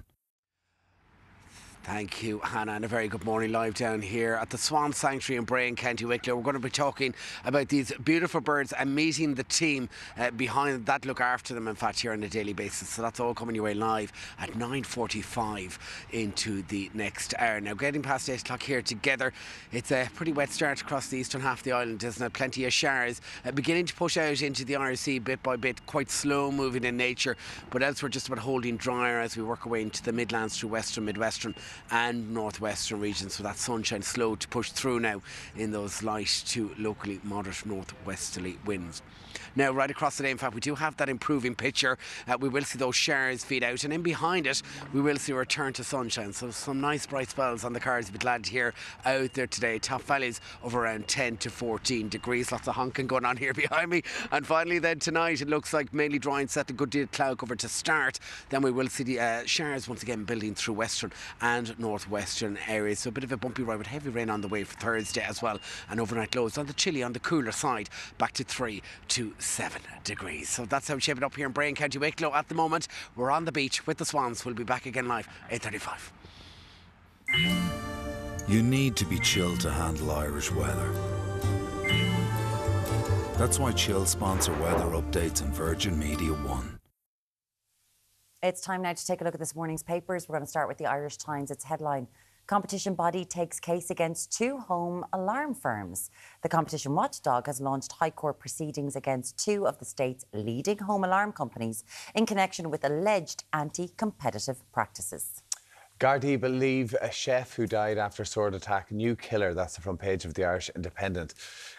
Thank you, Hannah, and a very good morning live down here at the Swan Sanctuary in Bray, County Wicklow. We're going to be talking about these beautiful birds and meeting the team behind that look after them, in fact, here on a daily basis. So that's all coming your way live at 9:45 into the next hour. Now, getting past 8 o'clock here together, it's a pretty wet start across the eastern half of the island, isn't it? Plenty of showers beginning to push out into the Irish Sea bit by bit, quite slow moving in nature, but elsewhere just about holding drier as we work our way into the Midlands through Western, Midwestern and northwestern regions. So that sunshine slow to push through now in those light to locally moderate northwesterly winds. Now, right across the day, in fact, we do have that improving picture. We will see those showers feed out, and in behind it, we will see a return to sunshine. So some nice bright spells on the cards. You'll be glad to hear out there today. Top values of around 10 to 14 degrees. Lots of honking going on here behind me. And finally, then tonight, it looks like mainly dry and set, a good deal of cloud cover to start. Then we will see the showers once again building through western and northwestern areas. So a bit of a bumpy ride with heavy rain on the way for Thursday as well. And overnight lows on the chilly, on the cooler side, back to 3 to 7 degrees. So that's how we shape it up here in Bray, County Wicklow at the moment. We're on the beach with the Swans. We'll be back again live 8:35. You need to be chilled to handle Irish weather. That's why Chill sponsor weather updates on Virgin Media One. It's time now to take a look at this morning's papers. We're going to start with the Irish Times. Its headline: Competition body takes case against 2 home alarm firms. The competition watchdog has launched High Court proceedings against 2 of the state's leading home alarm companies in connection with alleged anti-competitive practices. Gardaí believe a chef who died after sword attack, new killer. That's the front page of the Irish Independent.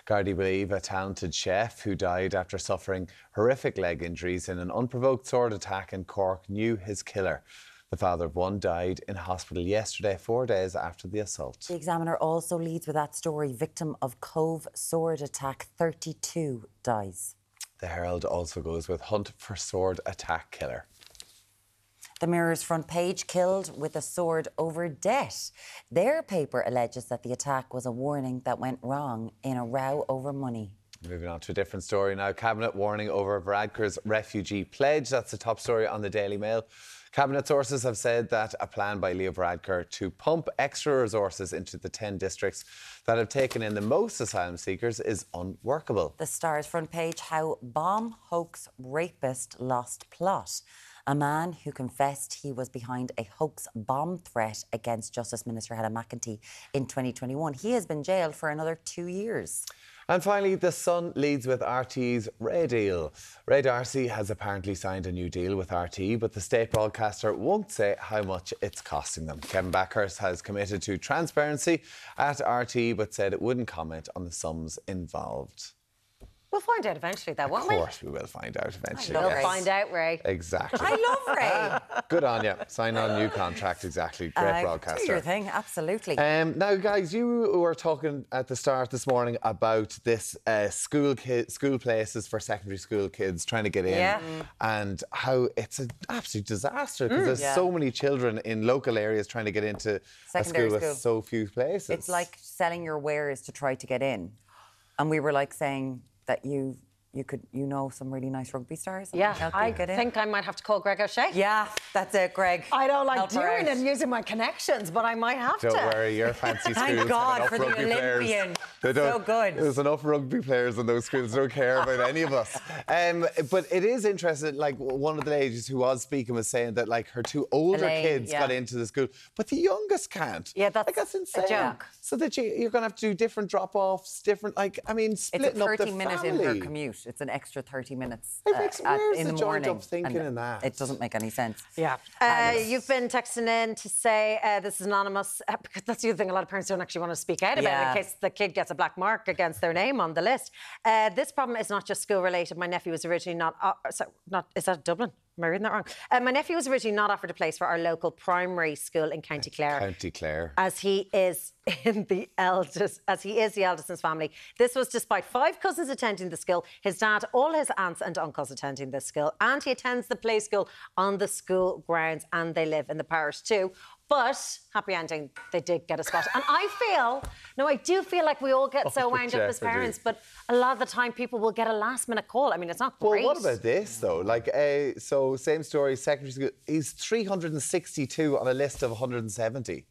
Gardaí believe a talented chef who died after suffering horrific leg injuries in an unprovoked sword attack in Cork knew his killer. The father of one died in hospital yesterday, 4 days after the assault. The Examiner also leads with that story: victim of Cove sword attack, 32 dies. The Herald also goes with hunt for sword attack killer. The Mirror's front page: killed with a sword over debt. Their paper alleges that the attack was a warning that went wrong in a row over money. Moving on to a different story now. Cabinet warning over Varadkar's refugee pledge. That's the top story on the Daily Mail. Cabinet sources have said that a plan by Leo Varadkar to pump extra resources into the 10 districts that have taken in the most asylum seekers is unworkable. The Star's front page: how bomb hoax rapist lost plot. A man who confessed he was behind a hoax bomb threat against Justice Minister Helen McEntee in 2021. He has been jailed for another 2 years. And finally, The Sun leads with RT's Ray deal. Ray D'Arcy has apparently signed a new deal with RT, but the state broadcaster won't say how much it's costing them. Kevin Backhurst has committed to transparency at RT, but said it wouldn't comment on the sums involved. We'll find out eventually, though, won't we? Of course we will find out eventually. We'll find out, Ray. Exactly. I love Ray. Good on you. Sign on new contract, exactly. Great broadcaster. Do your thing, absolutely. Now, guys, you were talking at the start this morning about this school places for secondary school kids trying to get in, and how it's an absolute disaster because there's so many children in local areas trying to get into Secondary a school school with so few places. It's like selling your wares to try to get in. And we were like saying that you know some really nice rugby stars. Yeah, I think I might have to call Greg O'Shea. Yeah, that's it, Greg. I don't like doing it and using my connections, but I might have to. Don't worry, your fancy schools Thank God for the Olympian. So good. There's enough rugby players in those schools. They don't care about any of us. But it is interesting. Like, one of the ladies who was speaking was saying that, like, her 2 older kids got into the school, but the youngest can't. Yeah, that's insane. a joke. So that you're going to have to do different drop-offs, different, splitting up the family. It's a 30-minute in her commute. It's an extra 30 minutes where's in the joint morning. up thinking in that? It doesn't make any sense. Yeah. You've been texting in to say this is anonymous, because that's the other thing, a lot of parents don't actually want to speak out about it in case the kid gets gets a black mark against their name on the list. This problem is not just school-related. My nephew was originally is that Dublin? Am I reading that wrong? My nephew was originally not offered a place for our local primary school in County Clare. County Clare. As he is the eldest in his family. This was despite 5 cousins attending the school, his dad, all his aunts and uncles attending this school, and he attends the play school on the school grounds, and they live in the parish too. But, happy ending, they did get a spot. And I do feel like we all get so wound up as parents, but a lot of the time people will get a last-minute call. I mean, it's not great. Well, what about this, though? Like, so same story, secondary school, he's 362 on a list of 170.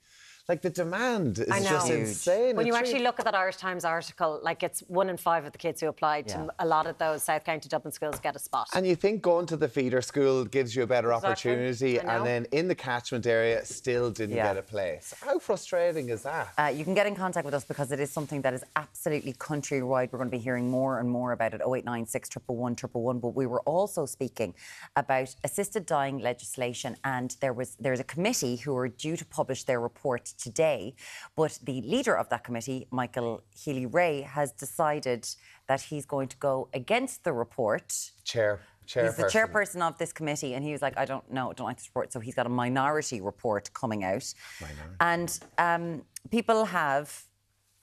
Like, the demand is just insane. When you actually look at that Irish Times article, like, it's 1 in 5 of the kids who applied to a lot of those South County Dublin schools get a spot. And you think going to the feeder school gives you a better opportunity, and then in the catchment area still didn't get a place. How frustrating is that? You can get in contact with us because it is something that is absolutely countrywide. We're going to be hearing more and more about it. 0896 111 111. But we were also speaking about assisted dying legislation, and there's a committee who are due to publish their report today, but the leader of that committee, Michael Healy-Rae, has decided that he's going to go against the report. Chairperson. He's the chairperson of this committee, and he was like, I don't like this report. So he's got a minority report coming out. And people have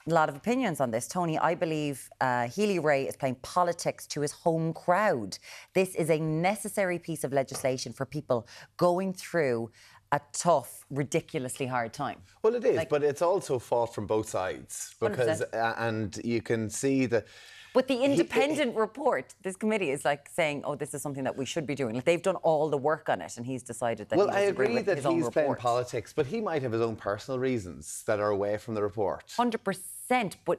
a lot of opinions on this. Tony, I believe Healy-Rae is playing politics to his home crowd. This is a necessary piece of legislation for people going through a tough, ridiculously hard time. Well, it is, but it's also fought from both sides because, 100%. And you can see that. But the independent report, this committee is like saying, oh, this is something that we should be doing. Like, they've done all the work on it, and he's decided that. Well, he I doesn't agree agree with that his own he's playing report. politics, but he might have his own personal reasons that are away from the report. 100%, but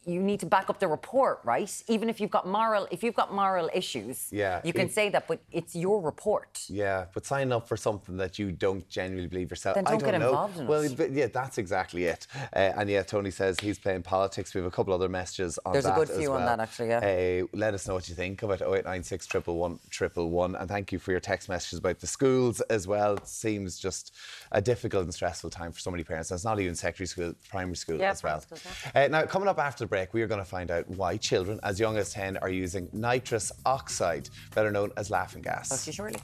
you need to back up the report, right? Even if you've got moral issues, you can say that, but it's your report. Yeah, but sign up for something that you don't genuinely believe yourself. Then don't get involved in it. Well, yeah, that's exactly it. And yeah, Tony says he's playing politics. We have a couple other messages on that. There's a good few on that, actually, yeah. Let us know what you think of it. 0896 111 111. And thank you for your text messages about the schools as well. It seems just a difficult and stressful time for so many parents. That's not even secondary school, primary school as well. Now, coming up after the break, we are going to find out why children as young as 10 are using nitrous oxide, better known as laughing gas. Talk to you shortly.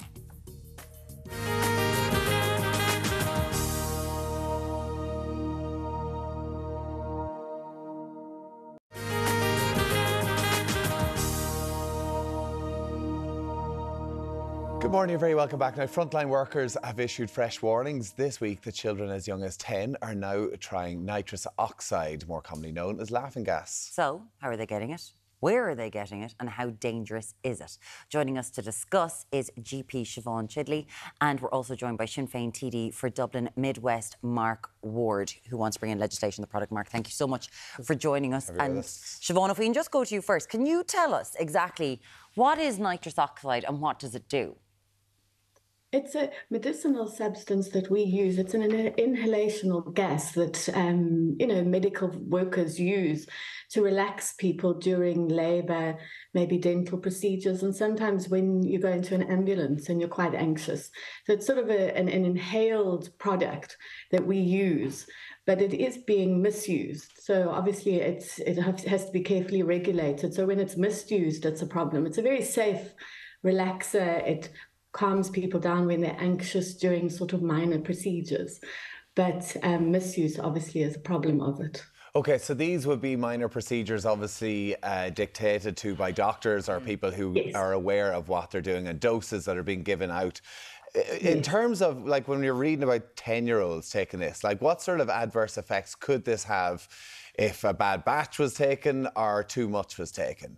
Good morning, you're very welcome back. Now, frontline workers have issued fresh warnings this week that children as young as 10 are now trying nitrous oxide, more commonly known as laughing gas. So, how are they getting it? Where are they getting it, and how dangerous is it? Joining us to discuss is GP Siobhan Chidley, and we're also joined by Sinn Féin TD for Dublin Midwest, Mark Ward, who wants to bring in legislation on the product. Mark, thank you so much for joining us. And Siobhan, if we can just go to you first, can you tell us exactly what is nitrous oxide and what does it do? It's a medicinal substance that we use. It's an inhalational gas that, medical workers use to relax people during labour, maybe dental procedures, and sometimes when you go into an ambulance and you're quite anxious. So it's sort of an inhaled product that we use, but it is being misused. So obviously it has to be carefully regulated. So when it's misused, it's a problem. It's a very safe relaxer. It calms people down when they're anxious during sort of minor procedures. But misuse obviously is a problem of it. OK, so these would be minor procedures obviously dictated to by doctors or people who are aware of what they're doing and doses that are being given out. In terms of, like, when you're reading about 10-year-olds taking this, like, what sort of adverse effects could this have if a bad batch was taken or too much was taken?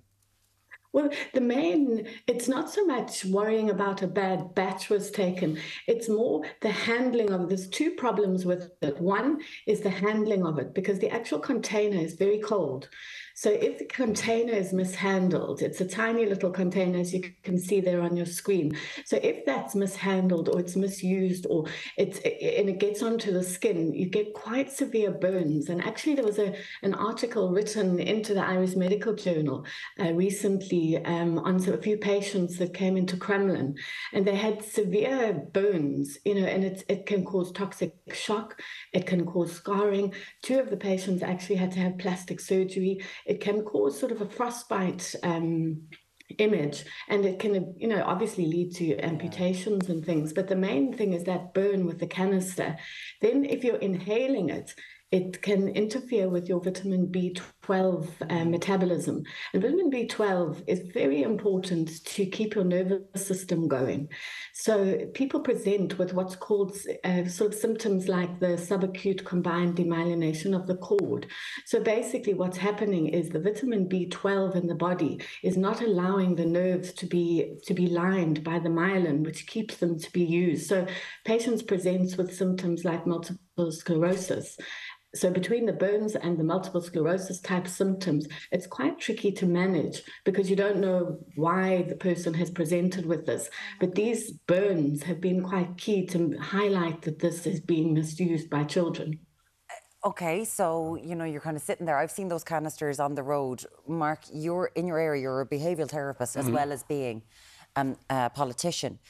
Well, it's not so much worrying about a bad batch was taken. It's more the handling of it. There's two problems with it. One is the handling of it, because the actual container is very cold. So if the container is mishandled, it's a tiny little container, as you can see there on your screen. So if that's mishandled or it's misused or it gets onto the skin, you get quite severe burns. And actually there was an article written into the Irish Medical Journal recently study on a few patients that came into Kremlin, and they had severe burns, and it can cause toxic shock, it can cause scarring. 2 of the patients actually had to have plastic surgery. It can cause sort of a frostbite image, and it can, obviously lead to amputations and things. But the main thing is that burn with the canister. Then if you're inhaling it, it can interfere with your vitamin B12 metabolism. And vitamin B12 is very important to keep your nervous system going. So people present with what's called sort of symptoms like the subacute combined demyelination of the cord. So basically what's happening is the vitamin B12 in the body is not allowing the nerves to be lined by the myelin, which keeps them to be used. So patients present with symptoms like multiple sclerosis. So between the burns and the multiple sclerosis type symptoms, it's quite tricky to manage because you don't know why the person has presented with this. But these burns have been quite key to highlight that this is being misused by children. Okay, so, you're kind of sitting there. I've seen those canisters on the road. Mark, you're in your area, you're a behavioural therapist as well as being a politician.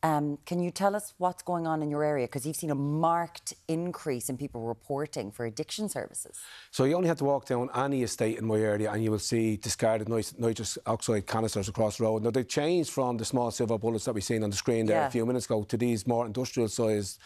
Can you tell us what's going on in your area? Because you've seen a marked increase in people reporting for addiction services. So you only have to walk down any estate in my area and you will see discarded nitrous oxide canisters across the road. Now, they've changed from the small silver bullets that we've seen on the screen there a few minutes ago to these more industrial-sized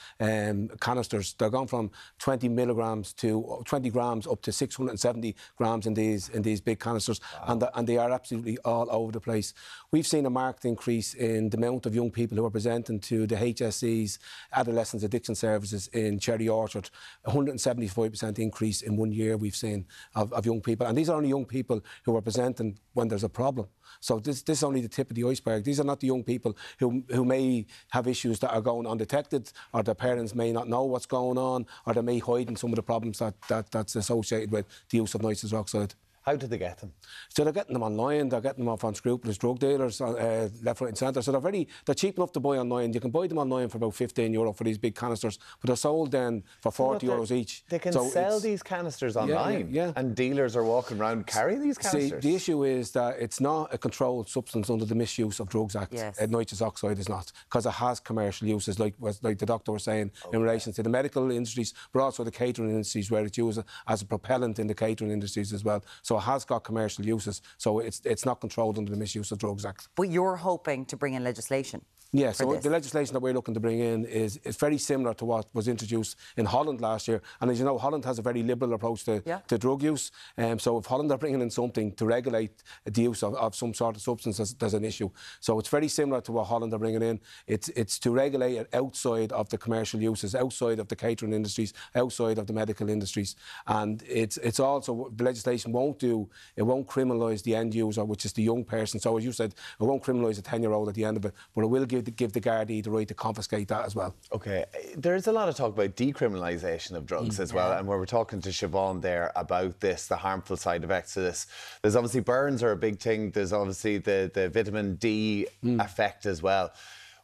canisters. They're gone from 20 milligrams to 20 grams up to 670 grams in these big canisters. Wow. And they are absolutely all over the place. We've seen a marked increase in the amount of young people who are presenting to the HSE's Adolescents Addiction Services in Cherry Orchard. 175% increase in 1 year we've seen of young people. And these are only young people who are presenting when there's a problem. So this is only the tip of the iceberg. These are not the young people who may have issues that are going undetected, or their parents may not know what's going on, or they may hide in some of the problems that's associated with the use of nitrous oxide. How did they get them? So they're getting them online, they're getting them off unscrupulous drug dealers, left, right and centre. So they're cheap enough to buy online. You can buy them online for about €15 for these big canisters, but they're sold then for €40 each. They can sell these canisters online, and dealers are walking around carrying these canisters. See, the issue is that it's not a controlled substance under the Misuse of Drugs Act. Yes. Nitrous oxide is not, because it has commercial uses, like the doctor was saying, in relation to the medical industries, but also the catering industries, where it's used as a propellant in the catering industries as well. So it has got commercial uses, so it's not controlled under the Misuse of Drugs Act. But you're hoping to bring in legislation? Yeah, so the legislation that we're looking to bring in is very similar to what was introduced in Holland last year. And as you know, Holland has a very liberal approach to drug use. So if Holland are bringing in something to regulate the use of some sort of substance, there's an issue. So it's very similar to what Holland are bringing in. It's to regulate it outside of the commercial uses, outside of the catering industries, outside of the medical industries. And it's also, the legislation won't criminalise the end user, which is the young person. So as you said, it won't criminalise a 10-year-old at the end of it, but it will give the Gardaí the right to confiscate that as well. OK, there's a lot of talk about decriminalisation of drugs as well, and we were talking to Siobhan there about this, the harmful side effects of this. There's obviously burns are a big thing, there's obviously the vitamin D effect as well.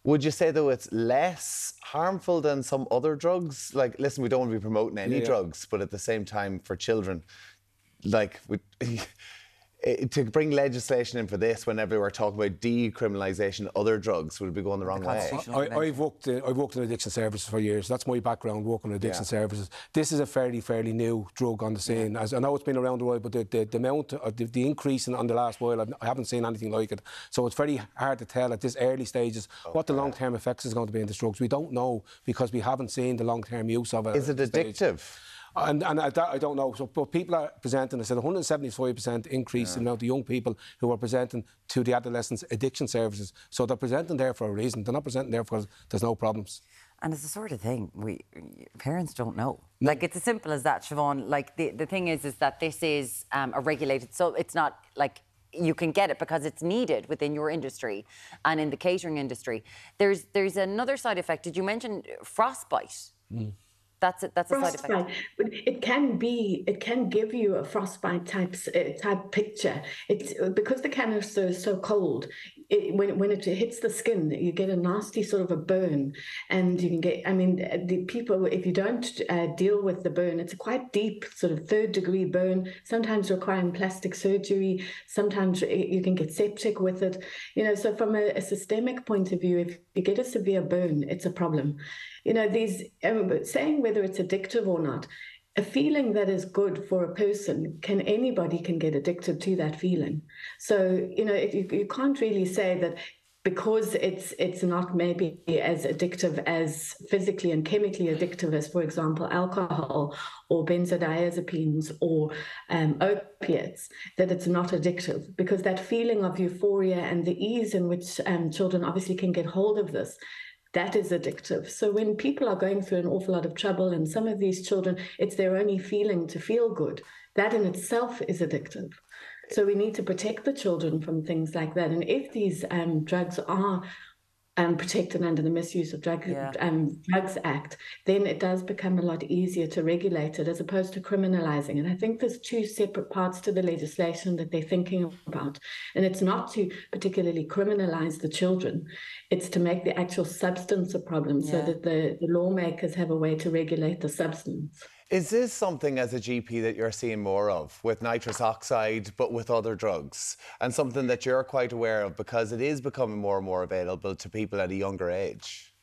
Would you say, though, it's less harmful than some other drugs? Like, listen, we don't want to be promoting any drugs, but at the same time, for children, like, to bring legislation in for this, whenever we're talking about decriminalisation of other drugs, would it be going the wrong way? I've worked in addiction services for years. That's my background, working in addiction services. This is a fairly new drug on the scene. As I know it's been around a while, but the amount of the increase on the last while, I haven't seen anything like it. So it's very hard to tell at this early stages what the long-term effects is going to be in these drugs. We don't know because we haven't seen the long-term use of it. Is it addictive? And I don't know. So, but people are presenting, I said 175% increase in the amount of young people who are presenting to the Adolescents Addiction Services. So they're presenting there for a reason. They're not presenting there because there's no problems. And it's the sort of thing parents don't know. Like, it's as simple as that, Siobhan. Like, the thing is that this is a regulated, so it's not like you can get it because it's needed within your industry and in the catering industry. There's another side effect. Did you mention frostbite? That's a side effect. But it can give you a frostbite type picture. It's because the canister is so cold. When it hits the skin, you get a nasty sort of a burn, and you can get. I mean, the people, if you don't deal with the burn, it's a quite deep sort of 3rd-degree burn. Sometimes requiring plastic surgery. Sometimes you can get septic with it. You know, so from a systemic point of view, if you get a severe burn, it's a problem. You know, saying whether it's addictive or not, a feeling that is good for a person, anybody can get addicted to that feeling. So, you know, you can't really say that because it's not maybe as addictive as physically and chemically addictive as, for example, alcohol or benzodiazepines or opiates, that it's not addictive, because that feeling of euphoria and the ease in which children obviously can get hold of this, that is addictive. So when people are going through an awful lot of trouble, and some of these children, it's their only feeling to feel good, that in itself is addictive. So we need to protect the children from things like that. And if these drugs are protected under the Misuse of Drugs Act, then it does become a lot easier to regulate it as opposed to criminalising. And I think there's 2 separate parts to the legislation that they're thinking about. And it's not to particularly criminalise the children. It's to make the actual substance a problem so that the lawmakers have a way to regulate the substance. Is this something as a GP that you're seeing more of with nitrous oxide, but with other drugs, and something that you're quite aware of because it is becoming more and more available to people at a younger age?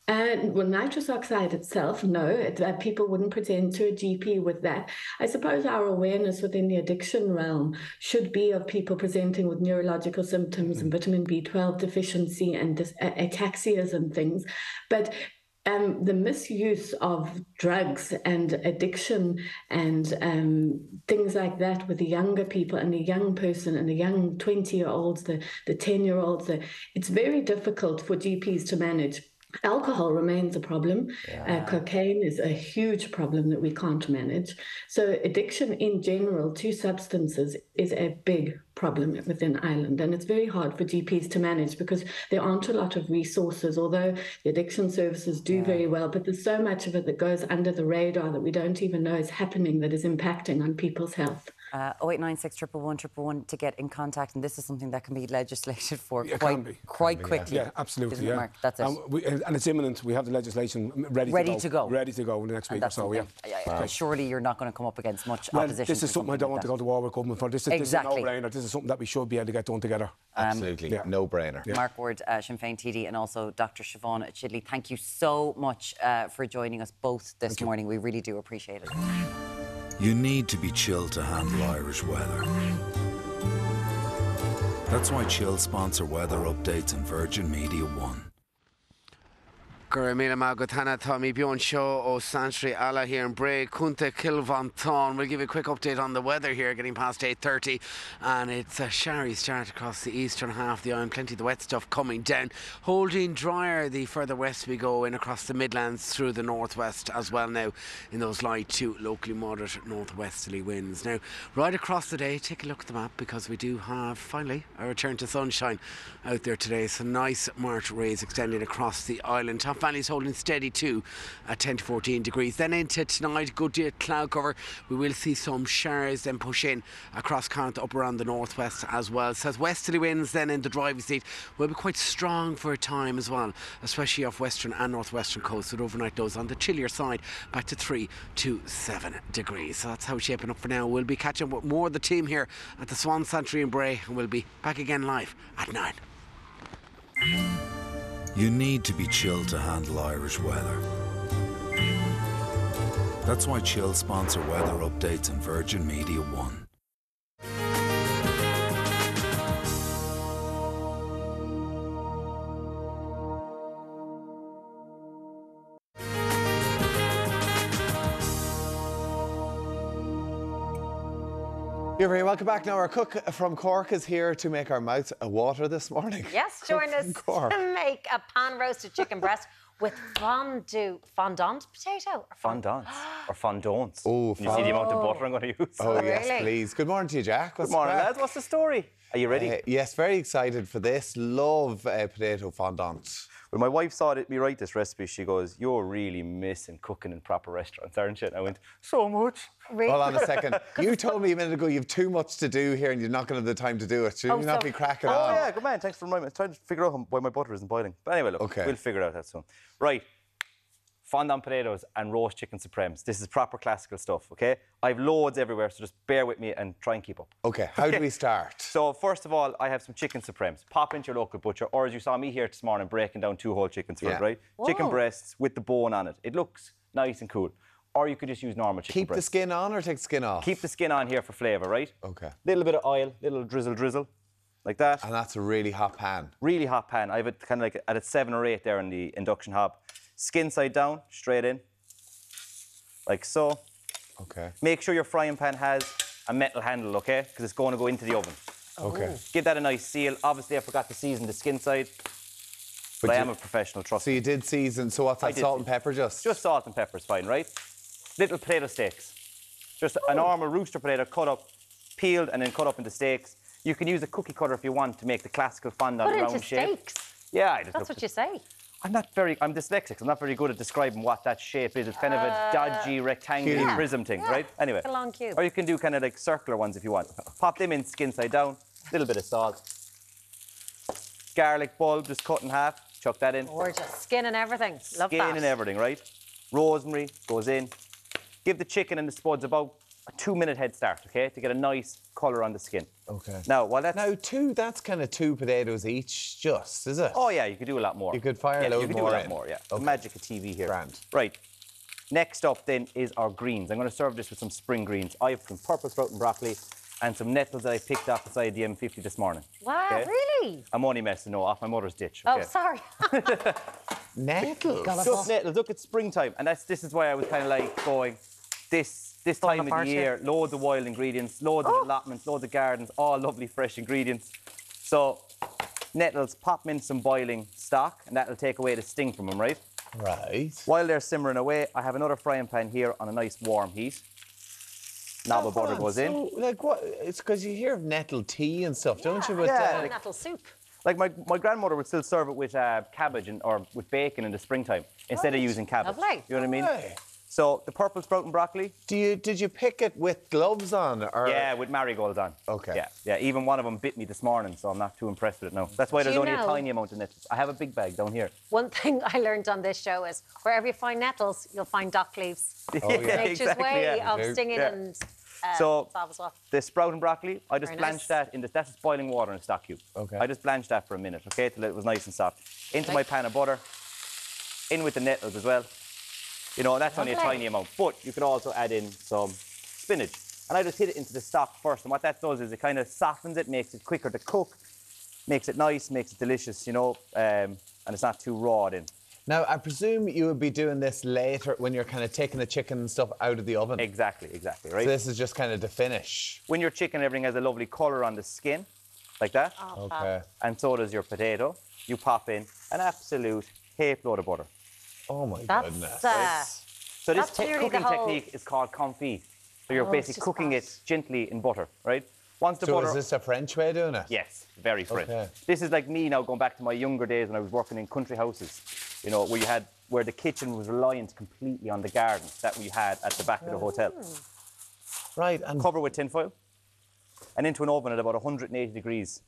Well, nitrous oxide itself, no, people wouldn't present to a GP with that. I suppose our awareness within the addiction realm should be of people presenting with neurological symptoms and vitamin B12 deficiency and ataxias and things. But the misuse of drugs and addiction and things like that with the younger people and the young person and the young 20-year-olds, the 10-year-olds, it's very difficult for GPs to manage. Alcohol remains a problem. Cocaine is a huge problem that we can't manage. So addiction in general to substances is a big problem within Ireland, and it's very hard for GPs to manage because there aren't a lot of resources, although the addiction services do very well, but there's so much of it that goes under the radar that we don't even know is happening, that is impacting on people's health. 0896 111 111 to get in contact, and this is something that can be legislated for quite quickly. Yeah, absolutely. Yeah. Mark? That's it. And it's imminent. We have the legislation ready to go in the next week or so. Yeah. Surely you're not going to come up against much opposition. This is something I don't want to go to war with government for. This is a no-brainer. This is something that we should be able to get done together. Absolutely, no-brainer. Mark Ward, Sinn Féin TD, and also Dr. Siobhan Chidley, thank you so much for joining us both this morning. We really do appreciate it. You need to be chilled to handle Irish weather. That's why Chill sponsor weather updates on Virgin Media One. Guramila Magotana Tommy Bjorn Show O Santry Allah here in Bray Kunta Kilvanton. We'll give you a quick update on the weather here, getting past 8:30, and it's a showery start across the eastern half of the island. Plenty of the wet stuff coming down, holding drier the further west we go in across the Midlands through the northwest as well now in those light to locally moderate northwesterly winds. Now right across the day, take a look at the map because we do have finally a return to sunshine out there today. Some nice March rays extending across the island. Top Valley's holding steady too at 10 to 14 degrees. Then into tonight, good deal of cloud cover. We will see some showers then push in across Connacht up around the northwest as well. Southwesterly winds then in the driving seat will be quite strong for a time as well, especially off western and northwestern coast. With overnight lows on the chillier side back to 3 to 7 degrees. So that's how it's shaping up for now. We'll be catching up with more of the team here at the Swan Sanctuary in Bray, and we'll be back again live at 9. You need to be chilled to handle Irish weather. That's why Chill sponsor weather updates on Virgin Media One. You're very welcome back. Now, our cook from Cork is here to make our mouths water this morning. Yes, join us to make a pan-roasted chicken breast with fondant potato. Fondant or fondants. Oh, you see the amount of butter I'm going to use? Oh, yes, please. Good morning to you, Jack. Good morning, lads. What's the story? Are you ready? Yes, very excited for this. Love potato fondant. When my wife saw me write this recipe, she goes, "You're really missing cooking in proper restaurants, aren't you?" And I went, "So much." Really? Hold on a second. You told me a minute ago you have too much to do here and you're not going to have the time to do it. Should you not be cracking on? Oh, yeah, good man. Thanks for reminding me. I was trying to figure out why my butter isn't boiling. But anyway, look, we'll figure out that soon. Right. Fondant potatoes and roast chicken supremes. This is proper classical stuff, okay? I've loads everywhere, so just bear with me and try and keep up. Okay, how do we start? So first of all, I have some chicken supremes. Pop into your local butcher, or as you saw me here this morning, breaking down 2 whole chickens for it, right? Whoa. Chicken breasts with the bone on it. It looks nice and cool. Or you could just use normal chicken Keep breasts. the skin on or take the skin off? Keep the skin on here for flavour, right? Okay. Little bit of oil, little drizzle, like that. And that's a really hot pan. Really hot pan. I have it kind of like at a 7 or 8 there in the induction hob. Skin side down, straight in. Like so. Okay. Make sure your frying pan has a metal handle, okay? Because it's going to go into the oven. Okay. Give that a nice seal. Obviously, I forgot to season the skin side. But I am a professional, trust me. So you did season, so what's that, salt and pepper just? Just salt and pepper is fine, right? Little potato steaks. Just a normal rooster potato cut up, peeled and then cut up into steaks. You can use a cookie cutter if you want to make the classical fondant round shape. Steaks? Yeah, That's what you say. I'm dyslexic. I'm not very good at describing what that shape is. It's kind of a dodgy, rectangular prism thing, right? Anyway. Like a long cube. Or you can do kind of like circular ones if you want. Pop them in skin side down, a little bit of salt. Garlic bulb, just cut in half, chuck that in. Gorgeous. Skin and everything. Love that. Skin and everything, right? Rosemary goes in. Give the chicken and the spuds about a 2-minute head start, okay? To get a nice colour on the skin. Okay. Now, while that's... Now, that's kind of 2 potatoes each, just, is it? Oh, yeah, you could do a lot more. You could fire a load more you could do a lot in. more, yeah. Okay. The magic of TV here. Grand. Right. Next up, then, is our greens. I'm going to serve this with some spring greens. I have some purple sprout and broccoli and some nettles that I picked off beside the M50 this morning. Wow, okay? really? I'm only messing, no, off my mother's ditch. Oh, Okay? sorry. Nettles? Just nettles. Look, it's springtime. And this is why I was kind of like going, this time of the year, loads of wild ingredients, loads of allotments, loads of gardens, all lovely fresh ingredients. So, nettles, pop them in some boiling stock, and that'll take away the sting from them, right? Right. While they're simmering away, I have another frying pan here on a nice warm heat. Knob of butter goes in. So, like, what? It's because you hear of nettle tea and stuff, don't you? But, Yeah. Nettle soup. Like my grandmother would still serve it with cabbage or with bacon in the springtime instead of using cabbage. Lovely. You know what I mean? Right. So the purple sprout and broccoli. Did you pick it with gloves on? Or? Yeah, with marigolds on. Okay. Yeah. Even one of them bit me this morning, so I'm not too impressed with it now. That's why there's you only a know- tiny amount of nettles. I have a big bag down here. One thing I learned on this show is wherever you find nettles, you'll find dock leaves. Oh, yeah. Nature's exactly, way yeah. of stinging Yeah. and So salve as well. the sprout and broccoli, I just Very blanched nice. that in that's just boiling water in a stock cube. Okay. I just blanched that for a minute, okay, till it was nice and soft. Into my pan of butter, in with the nettles as well. You know, that's only a Lovely. tiny amount, but you could also add in some spinach. And I just hit it into the stock first, and what that does is it kind of softens it, makes it quicker to cook, makes it nice, makes it delicious, you know, and it's not too raw then. Now, I presume you would be doing this later when you're kind of taking the chicken and stuff out of the oven. Exactly, right? So this is just kind of the finish. When your chicken and everything has a lovely colour on the skin, like that, Okay. and so does your potato, you pop in an absolute heap load of butter. Oh my That's, goodness. So this That's nearly cooking the whole- technique is called confit. So you're Oh, it's basically just cooking fat. it gently in butter, right? Once the So butter... is this a French way of doing it? Yes, very French. Okay. This is like me now going back to my younger days when I was working in country houses, you know, where the kitchen was reliant completely on the garden that we had at the back of the hotel. Right, and Cover with tin foil and into an oven at about 180 degrees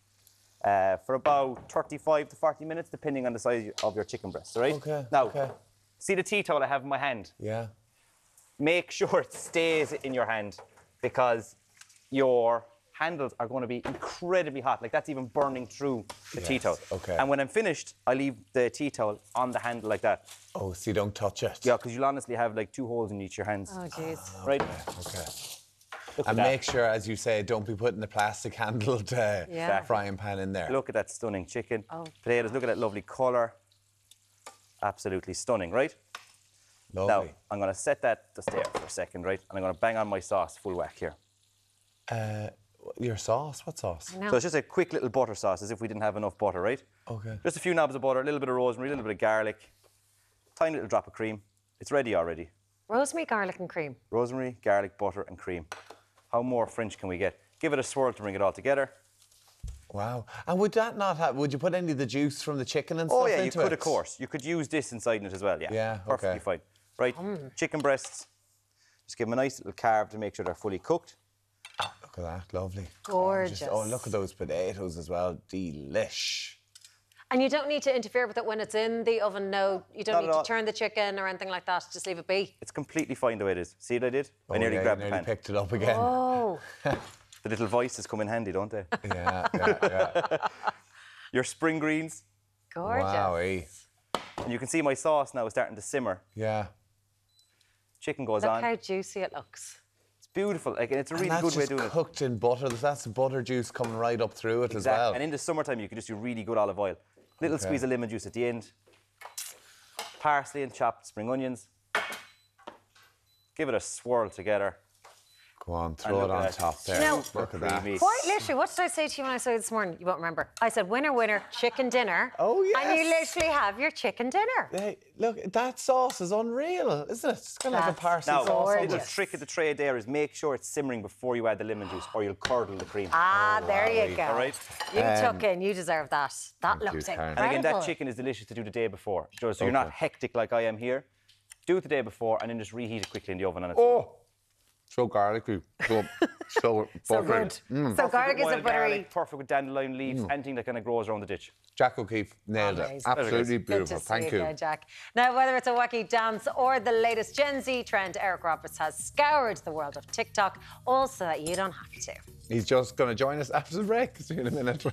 for about 35 to 40 minutes, depending on the size of your chicken breast, right? Okay, Now, okay. see the tea towel I have in my hand? Yeah. Make sure it stays in your hand because your handles are going to be incredibly hot. Like that's even burning through the tea towel. okay. And when I'm finished, I leave the tea towel on the handle like that. Oh, so you don't touch it? Yeah, because you'll honestly have like 2 holes in each of your hands. Oh, jeez. Right? Okay. Look And at that. make sure, as you say, don't be putting the plastic-handled Yeah. frying pan in there. Look at that stunning chicken. Oh. Potatoes, look at that lovely colour. Absolutely stunning, right? Lovely. Now, I'm going to set that just there for a second, right? And I'm going to bang on my sauce full whack here. Your sauce? What sauce? So it's just a quick little butter sauce, as if we didn't have enough butter, right? Okay. Just a few knobs of butter, a little bit of rosemary, a little bit of garlic, tiny little drop of cream. It's ready already. Rosemary, garlic and cream. Rosemary, garlic, butter and cream. How more French can we get? Give it a swirl to bring it all together. Wow. And would that not have... Would you put any of the juice from the chicken and stuff into it? Oh, yeah, you could, it? of course. You could use this inside it as well, yeah. Yeah, perfectly fine. Right, chicken breasts. Just give them a nice little carve to make sure they're fully cooked. Look at that, lovely. Gorgeous. Oh, look at those potatoes as well. Delish. And you don't need to interfere with it when it's in the oven, no. You don't need to turn the chicken or anything like that. Just leave it be. It's completely fine the way it is. See what I did? I nearly grabbed the pan. picked it up again. Oh. The little voices come in handy, don't they? Yeah. Your spring greens. Gorgeous. Wow-y. And you can see my sauce now is starting to simmer. Yeah. Chicken goes Look on. how juicy it looks. It's beautiful. Like, it's a really and good way of doing it. doing it. Cooked in butter. That's the butter juice coming right up through it as well. And in the summertime, you can just do really good olive oil. Little squeeze of lemon juice at the end. Parsley and chopped spring onions. Give it a swirl together. Go on, throw it on top there. No. Look at that. Quite literally, what did I say to you when I saw you this morning? You won't remember. I said, winner, winner, chicken dinner. Oh, yes. And you literally have your chicken dinner. Hey, look, that sauce is unreal, isn't it? It's kind of like a parsley now, sauce. the little trick of the tray there is make sure it's simmering before you add the lemon juice, or you'll curdle the cream. Ah, there you go. All right? You took in, you deserve that. That looks incredible. And again, that chicken is delicious to do the day before. So you're not hectic like I am here. Do it the day before and then just reheat it quickly in the oven on its own. So garlicky, so buttery. So garlic is a buttery. Garlic, perfect with dandelion leaves, anything that kind of grows around the ditch. Jack O'Keefe nailed it. Absolutely beautiful. Good to Thank see you. Again, Jack. Now, whether it's a wacky dance or the latest Gen Z trend, Eric Roberts has scoured the world of TikTok, all so that you don't have to. He's just going to join us after the break. See you in a minute.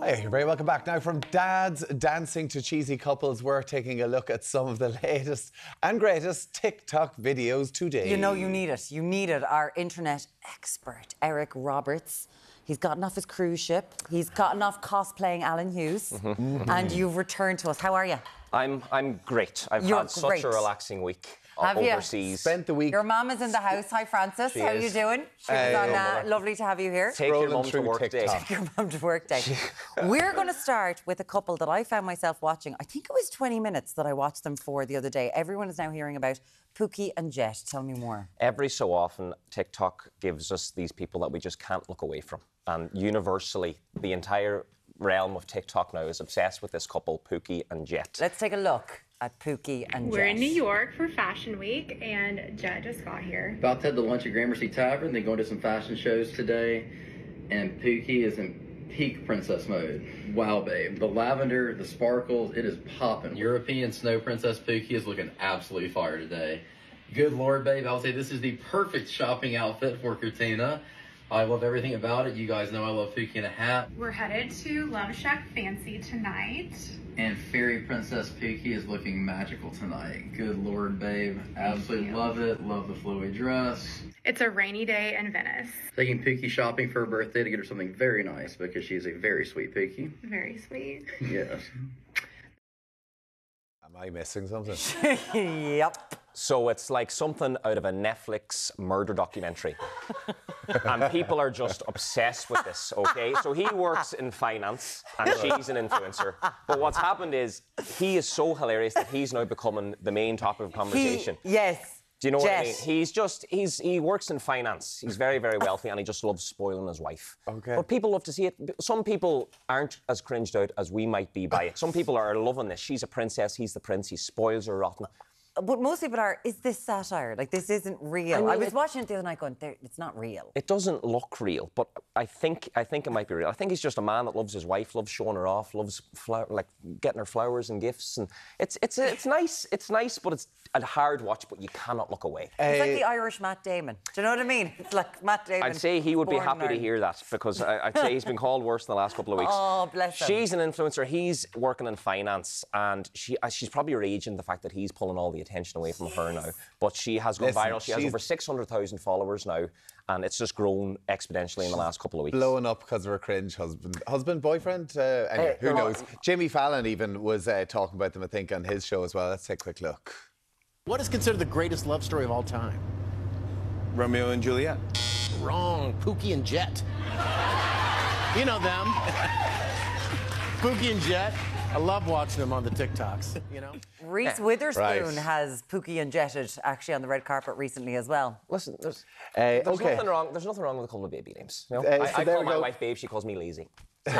Hi, you're very welcome back. Now, from dads dancing to cheesy couples, we're taking a look at some of the latest and greatest TikTok videos today. You know, you need it. You need it. Our internet expert, Eric Roberts. He's gotten off his cruise ship. He's gotten off cosplaying Alan Hughes. And you've returned to us. How are you? I'm great. I've had such a relaxing week. Have overseas. You? Spent the week. Your mum is in the house. Hi, Frances. How are you doing? She was on. Lovely to have you here. Take your mum to work day. Take your mum to work day. We're going to start with a couple that I found myself watching. I think it was 20 minutes that I watched them for the other day. Everyone is now hearing about Pookie and Jet. Tell me more. Every so often, TikTok gives us these people that we just can't look away from. And universally, the entire realm of TikTok now is obsessed with this couple, Pookie and Jet. Let's take a look at Pookie and Jet. We're in New York for Fashion Week, and Jet just got here. About to have the lunch at Gramercy Tavern, then going to some fashion shows today, and Pookie is in peak princess mode. Wow, babe. The lavender, the sparkles, it is popping. European Snow Princess Pookie is looking absolutely fire today. Good Lord, babe, I'll say this is the perfect shopping outfit for Katina. I love everything about it. You guys know I love Pookie in a hat. We're headed to Love Shack Fancy tonight. And Fairy Princess Pookie is looking magical tonight. Good Lord, babe. Absolutely love it. Love the flowy dress. It's a rainy day in Venice. Taking Pookie shopping for her birthday to get her something very nice because she's a very sweet Pookie. Very sweet. Yes. Am I missing something? Yep. So it's like something out of a Netflix murder documentary. And people are just obsessed with this, okay? So he works in finance and she's an influencer. But what's happened is he is so hilarious that he's now becoming the main topic of conversation. Yes. Do you know what I mean? He works in finance. He's very, very wealthy and he just loves spoiling his wife. Okay. But people love to see it. Some people aren't as cringed out as we might be by it. Some people are loving this. She's a princess, he's the prince, he spoils her rotten. But most people are, is this satire? Like, this isn't real. I mean, I was watching it the other night going, it's not real. It doesn't look real, but I think it might be real. I think he's just a man that loves his wife, loves showing her off, loves like getting her flowers and gifts, and it's nice. It's nice, but it's a hard watch. But you cannot look away. It's like the Irish Matt Damon. Do you know what I mean? It's like Matt Damon. I'd say he would be happy to hear that because I'd say he's been called worse in the last couple of weeks. Oh, bless him. She's an influencer. He's working in finance, and she's probably raging the fact that he's pulling all the attention away from her now. But she has gone viral. She has over 600,000 followers now, and it's just grown exponentially in the last couple of weeks. Blowing up because of her cringe husband, boyfriend. Anyway, who knows? Jimmy Fallon even was talking about them, I think, on his show as well. Let's take a quick look. What is considered the greatest love story of all time? Romeo and Juliet. Wrong. Pookie and Jet. You know them. Pookie and Jet. I love watching them on the TikToks, you know? Reese Witherspoon has Pookie and Jetted actually on the red carpet recently as well. Listen, there's okay. nothing wrong. There's nothing wrong with a couple of baby names. You know? So I call my wife Babe. She calls me Lazy. So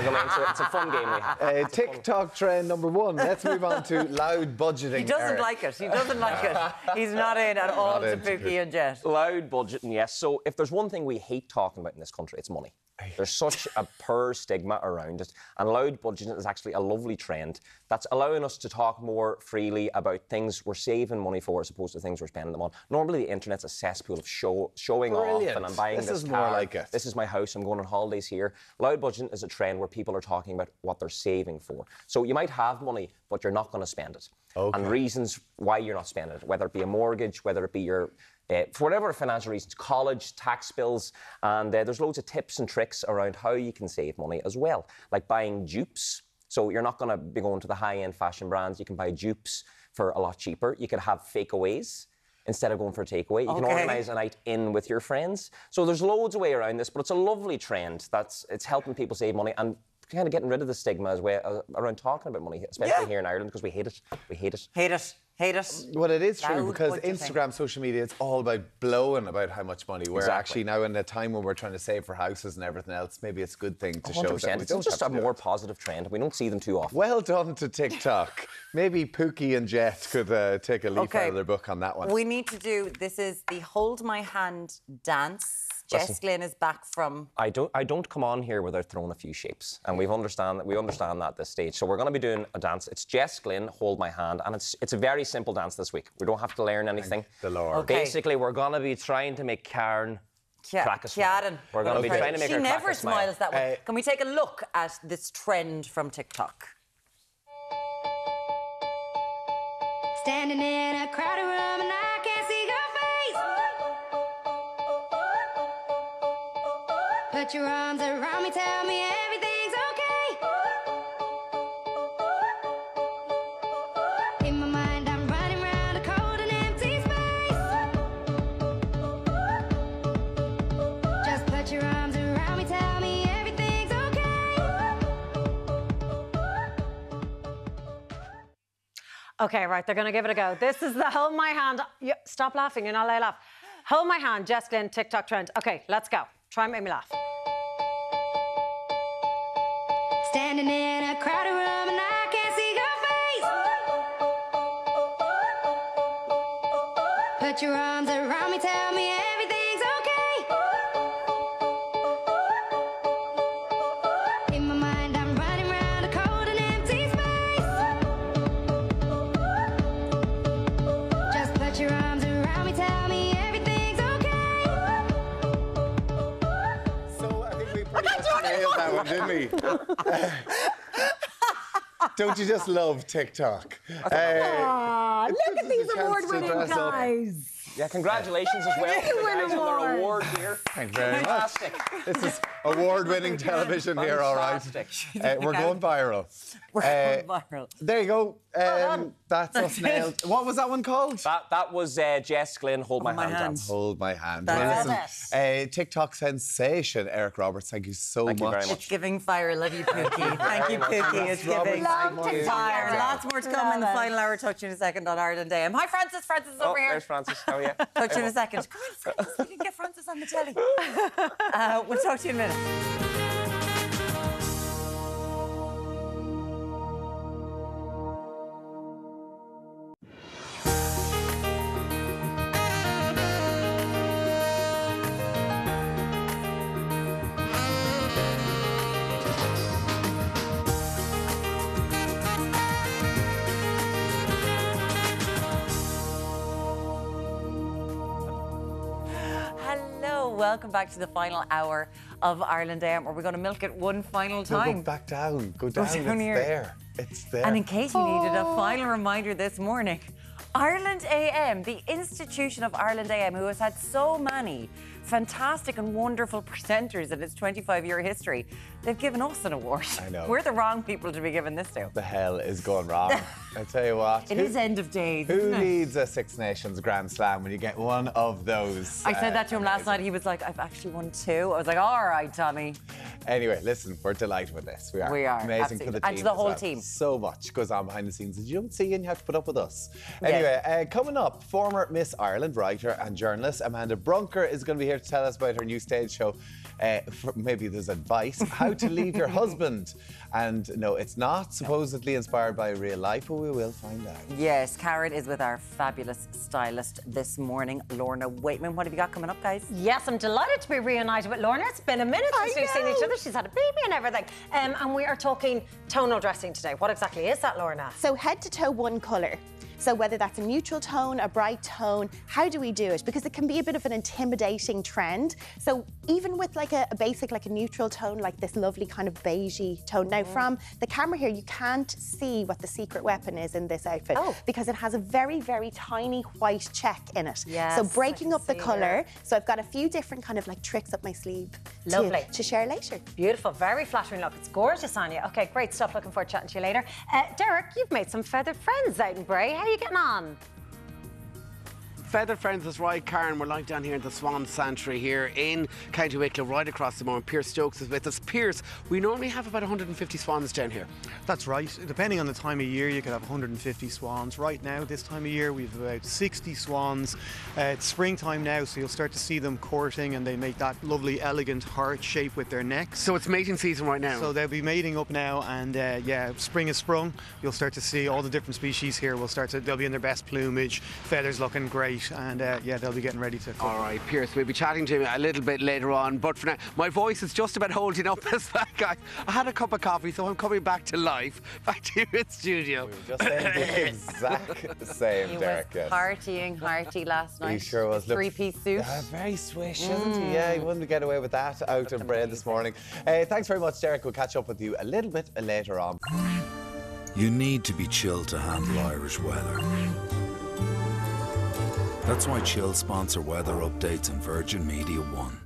it's a fun game we have. TikTok trend number 1. Let's move on to loud budgeting. He doesn't Eric. like it. He doesn't like it. He's not in at all to Pookie and Jet. Loud budgeting, yes. So if there's one thing we hate talking about in this country, it's money. There's such a poor stigma around it. And loud budgeting is actually a lovely trend that's allowing us to talk more freely about things we're saving money for as opposed to things we're spending them on. Normally, the internet's a cesspool of showing off, and I'm buying this is car. more like it. This is my house. I'm going on holidays here. Loud budgeting is a trend where people are talking about what they're saving for. So you might have money, but you're not going to spend it. Okay. And reasons why you're not spending it, whether it be a mortgage, whether it be your for whatever financial reasons, college, tax bills, and there's loads of tips and tricks around how you can save money as well, like buying dupes. So you're not going to be going to the high-end fashion brands. You can buy dupes for a lot cheaper. You could have fakeaways instead of going for a takeaway. You can organise a night in with your friends. So there's loads of way around this, but it's a lovely trend. It's helping people save money and kind of getting rid of the stigma as well around talking about money, especially here in Ireland, because we hate it. We hate it. Hate it. Hate it. Well, it is true Loud because budgeting. Instagram, social media, it's all about blowing about how much money. We're actually now in a time when we're trying to save for houses and everything else. Maybe it's a good thing to 100%. show that we It's don't just have a to do more it. positive trend. We don't see them too often. Well done to TikTok. Maybe Pookie and Jet could take a leaf out of their book on that one. We need to do, this is the Hold My Hand dance. Jess Glynn is back from... I don't come on here without throwing a few shapes, and we understand that at this stage. So we're going to be doing a dance. It's Jess Glynn, Hold My Hand, and it's a very simple dance this week. We don't have to learn anything. Thank the Lord. Okay. Basically, we're going to be trying to make Karen crack a smile. We're going to be trying to make her crack a smile. She never smiles that way. Can we take a look at this trend from TikTok? Standing in a crowded room and I can't see your face. Put your arms around me, tell me everything's okay. In my mind, I'm running around a cold and empty space. Just put your arms around me, tell me everything's okay. Okay, right, they're going to give it a go. This is the Hold My Hand. Stop laughing, you're not allowed to laugh. Hold My Hand, Jess Glynn, TikTok trend. Okay, let's go. Try and make me laugh. Standing in a crowded room and I can't see your face. Put your arms around me, tell me everything's okay. In my mind, I'm running around a cold and empty space. Just put your arms around me, tell me everything's okay. So I think we pretty much nailed that one, didn't we? Don't you just love TikTok? Look at these award-winning guys. Yeah, congratulations as well to the guys on their award here. Thank you very much. This is award-winning television here, all right. We're going viral. We're going viral. There you go. That's us nailed. What was that one called? That was Jess Glynn, Hold My Hand dance. Hold My Hand. That's Well, listen, TikTok sensation, Eric Roberts, thank you so much. you very much. It's giving fire. Love you, Pookie. Thank you, Pookie. It's giving fire. Lots more to come in the final hour. Touch you in a second on Ireland AM. Hi, Francis. Francis is over here. There's Francis. How are you? Touch you in a second. Come on, Francis. We can get Francis on the telly. We'll talk to you in a minute. Welcome back to the final hour of Ireland AM, where we're going to milk it one final time. No, go back down. Go down. It's here. there. It's there. And in case you needed a final reminder this morning, Ireland AM, the institution of Ireland AM, who has had so many fantastic and wonderful presenters in its 25-year history, they've given us an award. I know. We're the wrong people to be given this to. The hell is going wrong? I tell you what. It is end of days. Who isn't it? needs a Six Nations Grand Slam when you get one of those? I said that to him last night. He was like, I've actually won two. I was like, all right, Tommy. Anyway, listen, we're delighted with this. We are. We are, Amazing absolutely. for the team. And to the as whole well. team. So much goes on behind the scenes that you don't see and you have to put up with us. Anyway, coming up, former Miss Ireland writer and journalist Amanda Brunker is going to be here to tell us about her new stage show. Maybe there's advice, how to leave your husband. And no, it's not supposedly inspired by real life, but we will find out. Yes, Karen is with our fabulous stylist this morning, Lorna Waitman. What have you got coming up, guys? Yes, I'm delighted to be reunited with Lorna. It's been a minute since we've seen each other. She's had a baby and everything. And we are talking tonal dressing today. What exactly is that, Lorna? So head to toe one colour. So whether that's a neutral tone, a bright tone, how do we do it? Because it can be a bit of an intimidating trend. So even with like a basic, like a neutral tone, like this lovely kind of beigey tone. Now from the camera here, you can't see what the secret weapon is in this outfit because it has a very, very tiny white check in it. Yes, so breaking up the colour. So I've got a few different kind of like tricks up my sleeve to share later. Beautiful, very flattering look. It's gorgeous on you. Okay, great stuff. Looking forward to chatting to you later. Deric, you've made some feathered friends out in Bray. How are you getting on? Feathered friends is right, Karen. We're live down here in the Swan Sanctuary here in County Wicklow, right across the moor. Pierce Stokes is with us. Pierce, we normally have about 150 swans down here. That's right. Depending on the time of year, you could have 150 swans. Right now, this time of year, we've about 60 swans. It's springtime now, so you'll start to see them courting, and they make that lovely, elegant heart shape with their necks. So it's mating season right now? So they'll be mating up now, and yeah, spring is sprung. You'll start to see all the different species here. They'll be in their best plumage, feathers looking great, and yeah, they'll be getting ready to cook. All right, Pierce, we'll be chatting to you a little bit later on, but for now, my voice is just about holding up as that, guys. I had a cup of coffee, so I'm coming back to life, back to you in studio. We were just saying the exact same, Deric. He was partying hearty last night. He sure was. Three-piece suit. Very swish, isn't he? Yeah, he wouldn't get away with that out in Bray this morning. Thanks very much, Deric. We'll catch up with you a little bit later on. You need to be chilled to handle Irish weather. That's why Chill sponsor weather updates on Virgin Media One.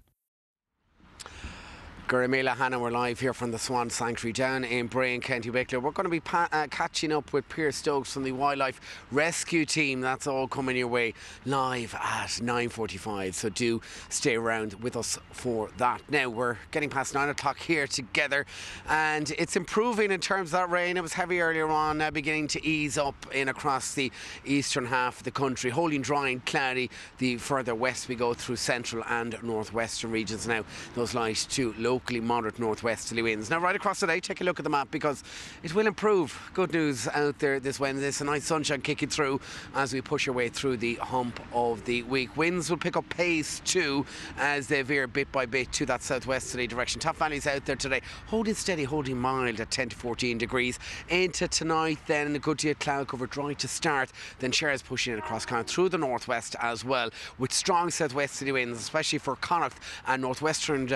Guramila Hannah, we're live here from the Swan Sanctuary down in Bray in County Wicklow. We're going to be catching up with Pierce Stokes from the Wildlife Rescue Team. That's all coming your way live at 9:45, so do stay around with us for that. Now, we're getting past 9 o'clock here together, and it's improving in terms of that rain. It was heavy earlier on, now beginning to ease up in across the eastern half of the country, holding dry and cloudy the further west we go through central and northwestern regions. Now, those light to locally moderate northwesterly winds. Now, right across the day, take a look at the map because it will improve. Good news out there this Wednesday. Some nice sunshine kicking through as we push our way through the hump of the week. Winds will pick up pace too as they veer bit by bit to that southwesterly direction. Top Valley's out there today, holding steady, holding mild at 10 to 14 degrees. Into tonight then, a good deal of cloud cover, dry to start. Then shares pushing in across Connacht through the northwest as well, with strong southwesterly winds, especially for Connacht and northwestern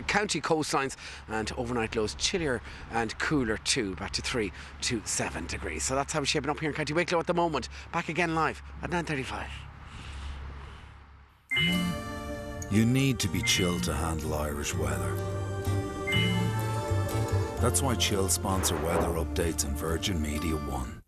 county coastlines, and overnight lows chillier and cooler too, back to 3 to 7 degrees. So that's how we're shaping up here in County Wicklow at the moment. Back again live at 9:35. You need to be chilled to handle Irish weather. That's why Chill sponsor weather updates on Virgin Media One.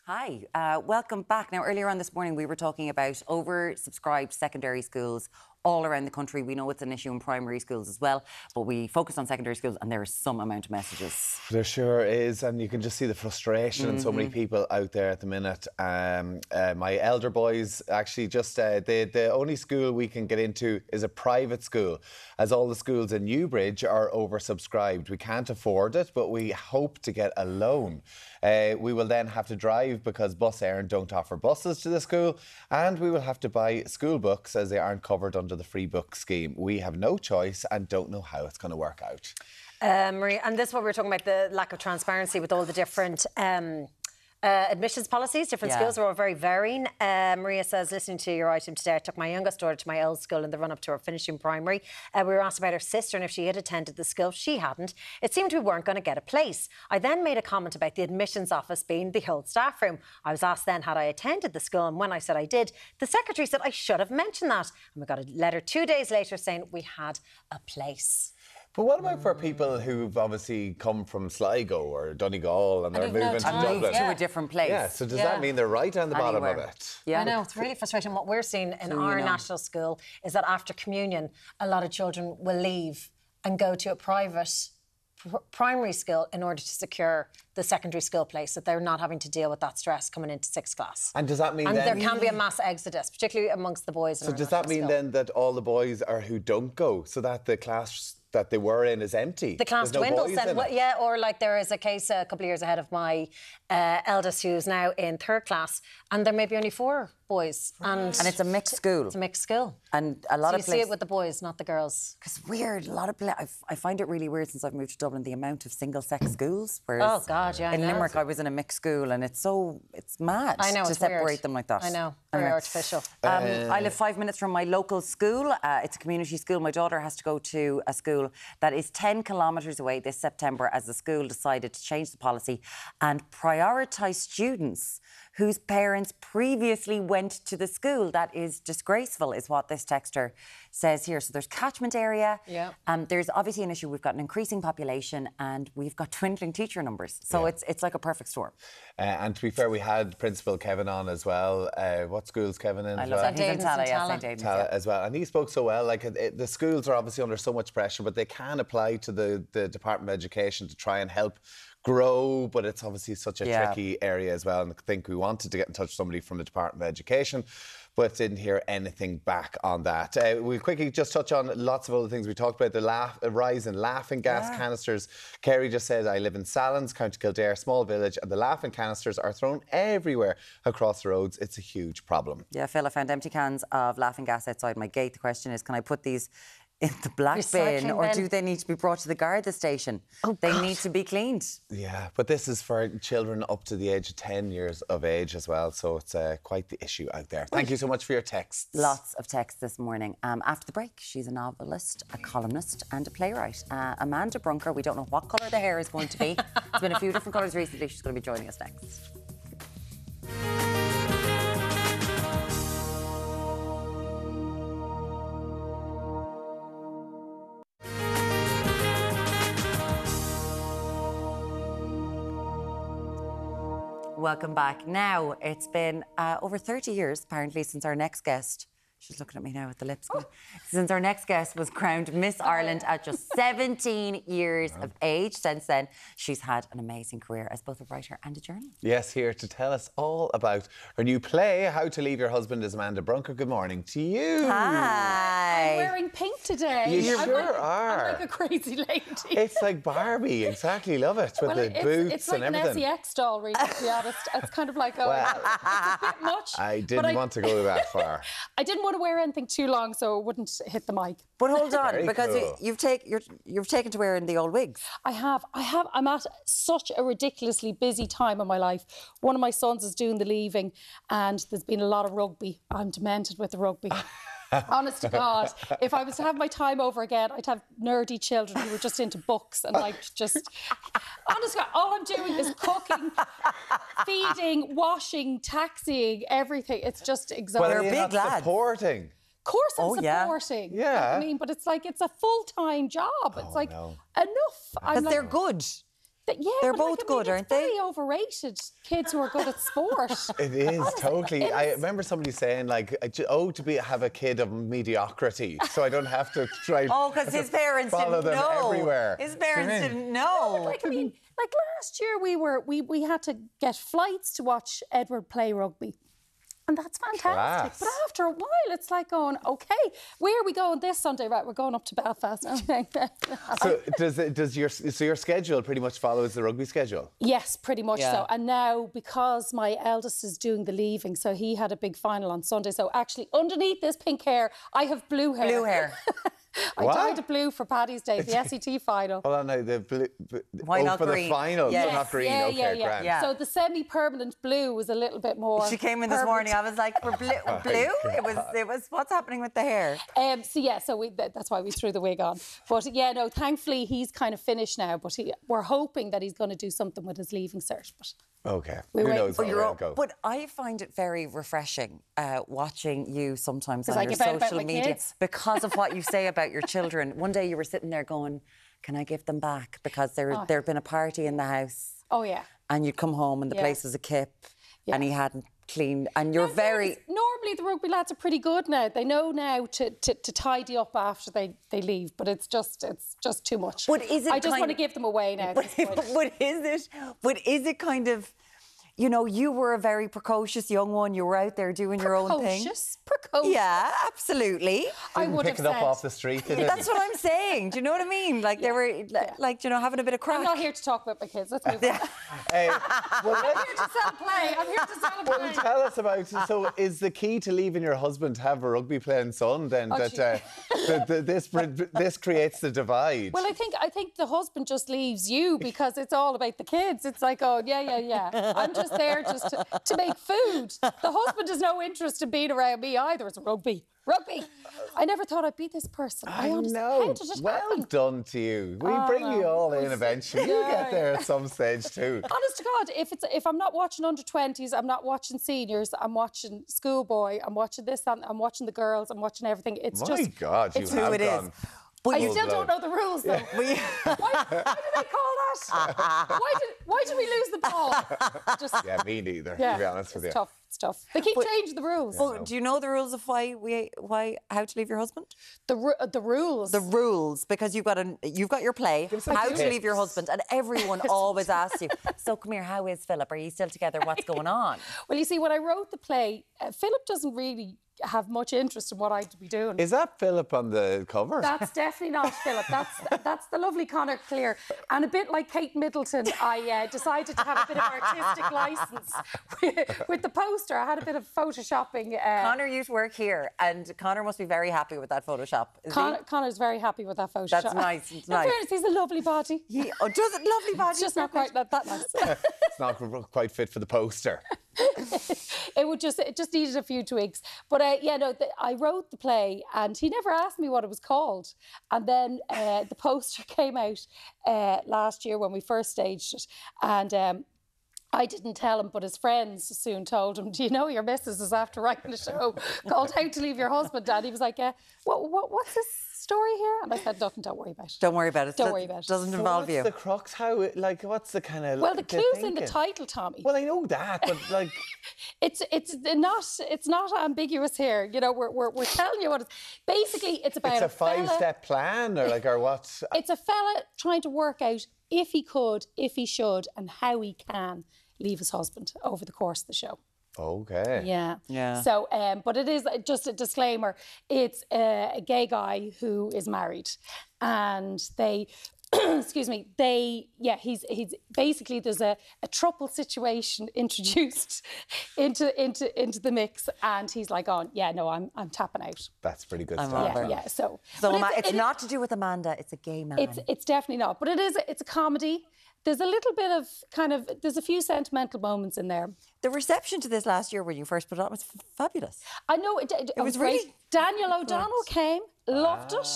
Hi, welcome back. Now, earlier on this morning, we were talking about oversubscribed secondary schools all around the country. We know it's an issue in primary schools as well, but we focus on secondary schools, and there is some amount of messages. There sure is, and you can just see the frustration in so many people out there at the minute. My elder boys actually just, the only school we can get into is a private school, as all the schools in Newbridge are oversubscribed. We can't afford it, but we hope to get a loan. We will then have to drive because Bus Éireann don't offer buses to the school, and we will have to buy school books as they aren't covered under the free book scheme. We have no choice and don't know how it's going to work out. Maria, and this is what we were talking about, the lack of transparency with all the different admissions policies. Different schools are all very varying. Maria says, listening to your item today, I took my youngest daughter to my old school in the run-up to her finishing primary. We were asked about her sister and if she had attended the school. She hadn't. It seemed we weren't going to get a place. I then made a comment about the admissions office being the old staff room. I was asked then had I attended the school, and when I said I did, the secretary said I should have mentioned that. And we got a letter 2 days later saying we had a place. But what about for people who've obviously come from Sligo or Donegal and they're moving to Dublin? To a different place. Yeah, so does that mean they're right on the bottom of it? Yeah, I know, it's really frustrating. What we're seeing in our national school is that after communion, a lot of children will leave and go to a private primary school in order to secure the secondary school place, that they're not having to deal with that stress coming into 6th class. And does that mean and then... there can be a mass exodus, particularly amongst the boys. So does that mean then that all the boys are who don't go, so that the class that they were in is empty? The class dwindles then, yeah, or like there is a case a couple of years ahead of my eldest who's now in 3rd class, and there may be only 4 boys. And it's a mixed school. It's a mixed school. And a lot so of you see it with the boys, not the girls. Because weird, a lot of I find it really weird since I've moved to Dublin, the amount of single-sex schools. Whereas oh God, yeah. In Limerick, I was in a mixed school, and it's mad. I know, to it's separate weird. them like that. I know, very artificial. I live 5 minutes from my local school. It's a community school. My daughter has to go to a school that is 10 kilometres away this September, as the school decided to change the policy and prioritise students whose parents previously went to the school. That is disgraceful, is what this texter says here. So there's catchment area. Yeah. There's obviously an issue. We've got an increasing population and we've got dwindling teacher numbers. So it's like a perfect storm. And to be fair, we had Principal Kevin on as well. What school's Kevin in? I love that. He's in Tala, St. Aidan's, as well. And he spoke so well. Like the schools are obviously under so much pressure, but they can apply to the Department of Education to try and help grow, but it's obviously such a tricky area as well. And I think we wanted to get in touch with somebody from the Department of Education, but didn't hear anything back on that. We'll quickly just touch on lots of other things. We talked about the rise in laughing gas canisters. Kerry just said, I live in Sallins, County Kildare, small village, and the laughing canisters are thrown everywhere across the roads. It's a huge problem. Yeah, Phil, I found empty cans of laughing gas outside my gate. The question is, can I put these in the black bin, or do they need to be brought to the Garda station? They need to be cleaned. Yeah, but this is for children up to the age of 10 years of age as well, so it's quite the issue out there. Thank you so much for your texts. Lots of texts this morning. After the break, she's a novelist, a columnist and a playwright. Amanda Brunker, we don't know what colour the hair is going to be. It's been a few different colours recently. She's going to be joining us next. Welcome back. Now, it's been over 30 years, apparently, since our next guest... She's looking at me now with the lips going. Since our next guest was crowned Miss Ireland at just 17 years of age. Since then, she's had an amazing career as both a writer and a journalist. Yes, here to tell us all about her new play, How to Leave Your Husband, is Amanda Brunker. Good morning to you. Hi. I'm wearing pink today. You sure are. I'm like a crazy lady. It's like Barbie, exactly, love it, with the boots it's like and everything. An SEX doll, really, to be honest. It's kind of like, it's a bit much. I didn't want to go that far. I didn't want to wear anything too long so it wouldn't hit the mic. But hold on, Very because cool. you've taken to wearing the old wigs. I have. I'm at such a ridiculously busy time in my life. One of my sons is doing the leaving and there's been a lot of rugby. I'm demented with the rugby. Honest to God, if I was to have my time over again, I'd have nerdy children who were just into books and like just... Honest to God, all I'm doing is cooking, feeding, washing, taxing, everything. It's just exhausting. Well, you're not supporting. Of course I'm supporting. Yeah. I mean, but it's like, it's a full-time job. It's like, enough. Because they're good. They're both good, aren't they? Very overrated. Kids who are good at sport. It is, totally. I remember somebody saying, like, have a kid of mediocrity, so I don't have to try. Oh, because his parents follow didn't them know. everywhere. His parents didn't know. No, like, I mean, like last year we had to get flights to watch Edward play rugby. And that's fantastic. Class. But after a while, it's like going, OK, where are we going this Sunday? Right, we're going up to Belfast. So does your schedule pretty much follows the rugby schedule? Yes, pretty much so. And now, because my eldest is doing the leaving, so he had a big final on Sunday. So actually, underneath this pink hair, I have blue hair. Blue hair. I dyed it blue for Paddy's Day, the SET final. Hold on, now the blue. Why not for green? the final, Yes. not green. Okay, grand. Yeah. So the semi-permanent blue was a little bit more. She came in this morning. I was like, "We're blue." It was. What's happening with the hair? That's why we threw the wig on. But yeah, no. Thankfully, he's kind of finished now. But we're hoping that he's going to do something with his leaving cert. But okay, who knows where it'll go. But I find it very refreshing watching you sometimes on I your give out about social my media kids. because of what you say about your children. One day you were sitting there going, "Can I give them back?" Because there'd been a party in the house. Oh yeah. And you'd come home and the place was a kip, and he hadn't clean, and you're very... Normally the rugby lads are pretty good now. They know now to tidy up after they leave, but it's just too much. But is it I just want to give them away now. But is it kind of... You know, you were a very precocious young one. You were out there doing your own thing. Precocious? Yeah, absolutely. I would pick it up off the street. That's what I'm saying. Do you know what I mean? Like they were, like you know, having a bit of crack. I'm not here to talk about my kids. Let's move on. I'm here to sell play. I'm here to sell a play. Well, tell us about. So, is the key to leaving your husband to have a rugby playing son? Then this creates the divide. Well, I think the husband just leaves you because it's all about the kids. It's like, oh yeah. I'm just there to make food. The husband has no interest in being around me either. It's rugby. I never thought I'd be this person. I know. How did it well happen? done to you. We bring you all in eventually. You get there at some stage too. Honest to God, if I'm not watching under 20s, I'm not watching seniors, I'm watching schoolboy, I'm watching this, I'm watching the girls, I'm watching everything. It's My God, you have gone. But I still don't know the rules, though. Why did I call that? Why did we lose the ball? Yeah, me neither, to be honest with you. It's tough. They keep changing the rules. Well, do you know the rules of how to leave your husband? The rules. The rules, because you've got your play, how to leave your husband, and everyone always asks you, so come here, how is Philip? Are you still together? What's going on? Well, you see, when I wrote the play, Philip doesn't really have much interest in what I'd be doing. Is that Philip on the cover? That's definitely not Philip. That's the lovely Conor Clear. And a bit like Kate Middleton, I decided to have a bit of artistic licence with the poster. I had a bit of photoshopping. Conor used to work here, and Conor must be very happy with that Photoshop. Conor's very happy with that Photoshop. That's nice. It's nice. Fairness, he's a lovely body. Does it? Lovely body. It's just not quite that nice. It's not quite fit for the poster. It just needed a few tweaks. But I wrote the play and he never asked me what it was called. And then the poster came out last year when we first staged it. And I didn't tell him, but his friends soon told him, do you know your missus is after writing a show called How to Leave Your Husband? And he was like, what's this story here? And I said, don't worry about it. Don't worry about it. Don't worry about it. Doesn't involve you. What's the crux? What's the kind of... Well, the clue's in the title, Tommy. Well, I know that, but like... it's not ambiguous here. You know, we're telling you what it's... Basically, it's about It's a five-step plan, or what? It's a fella trying to work out if he could, if he should, and how he can leave his husband over the course of the show. Okay. Yeah. So, but it is just a disclaimer. It's a gay guy who is married, and they, excuse me, he's basically there's a trouble situation introduced into the mix, and he's like, I'm tapping out. That's pretty good stuff. Yeah. So it's not to do with Amanda. It's a gay man. It's definitely not. But it's a comedy. There's a little bit of there's a few sentimental moments in there. The reception to this last year when you first put it on was fabulous. I know, it was great. Really Daniel O'Donnell came, loved it.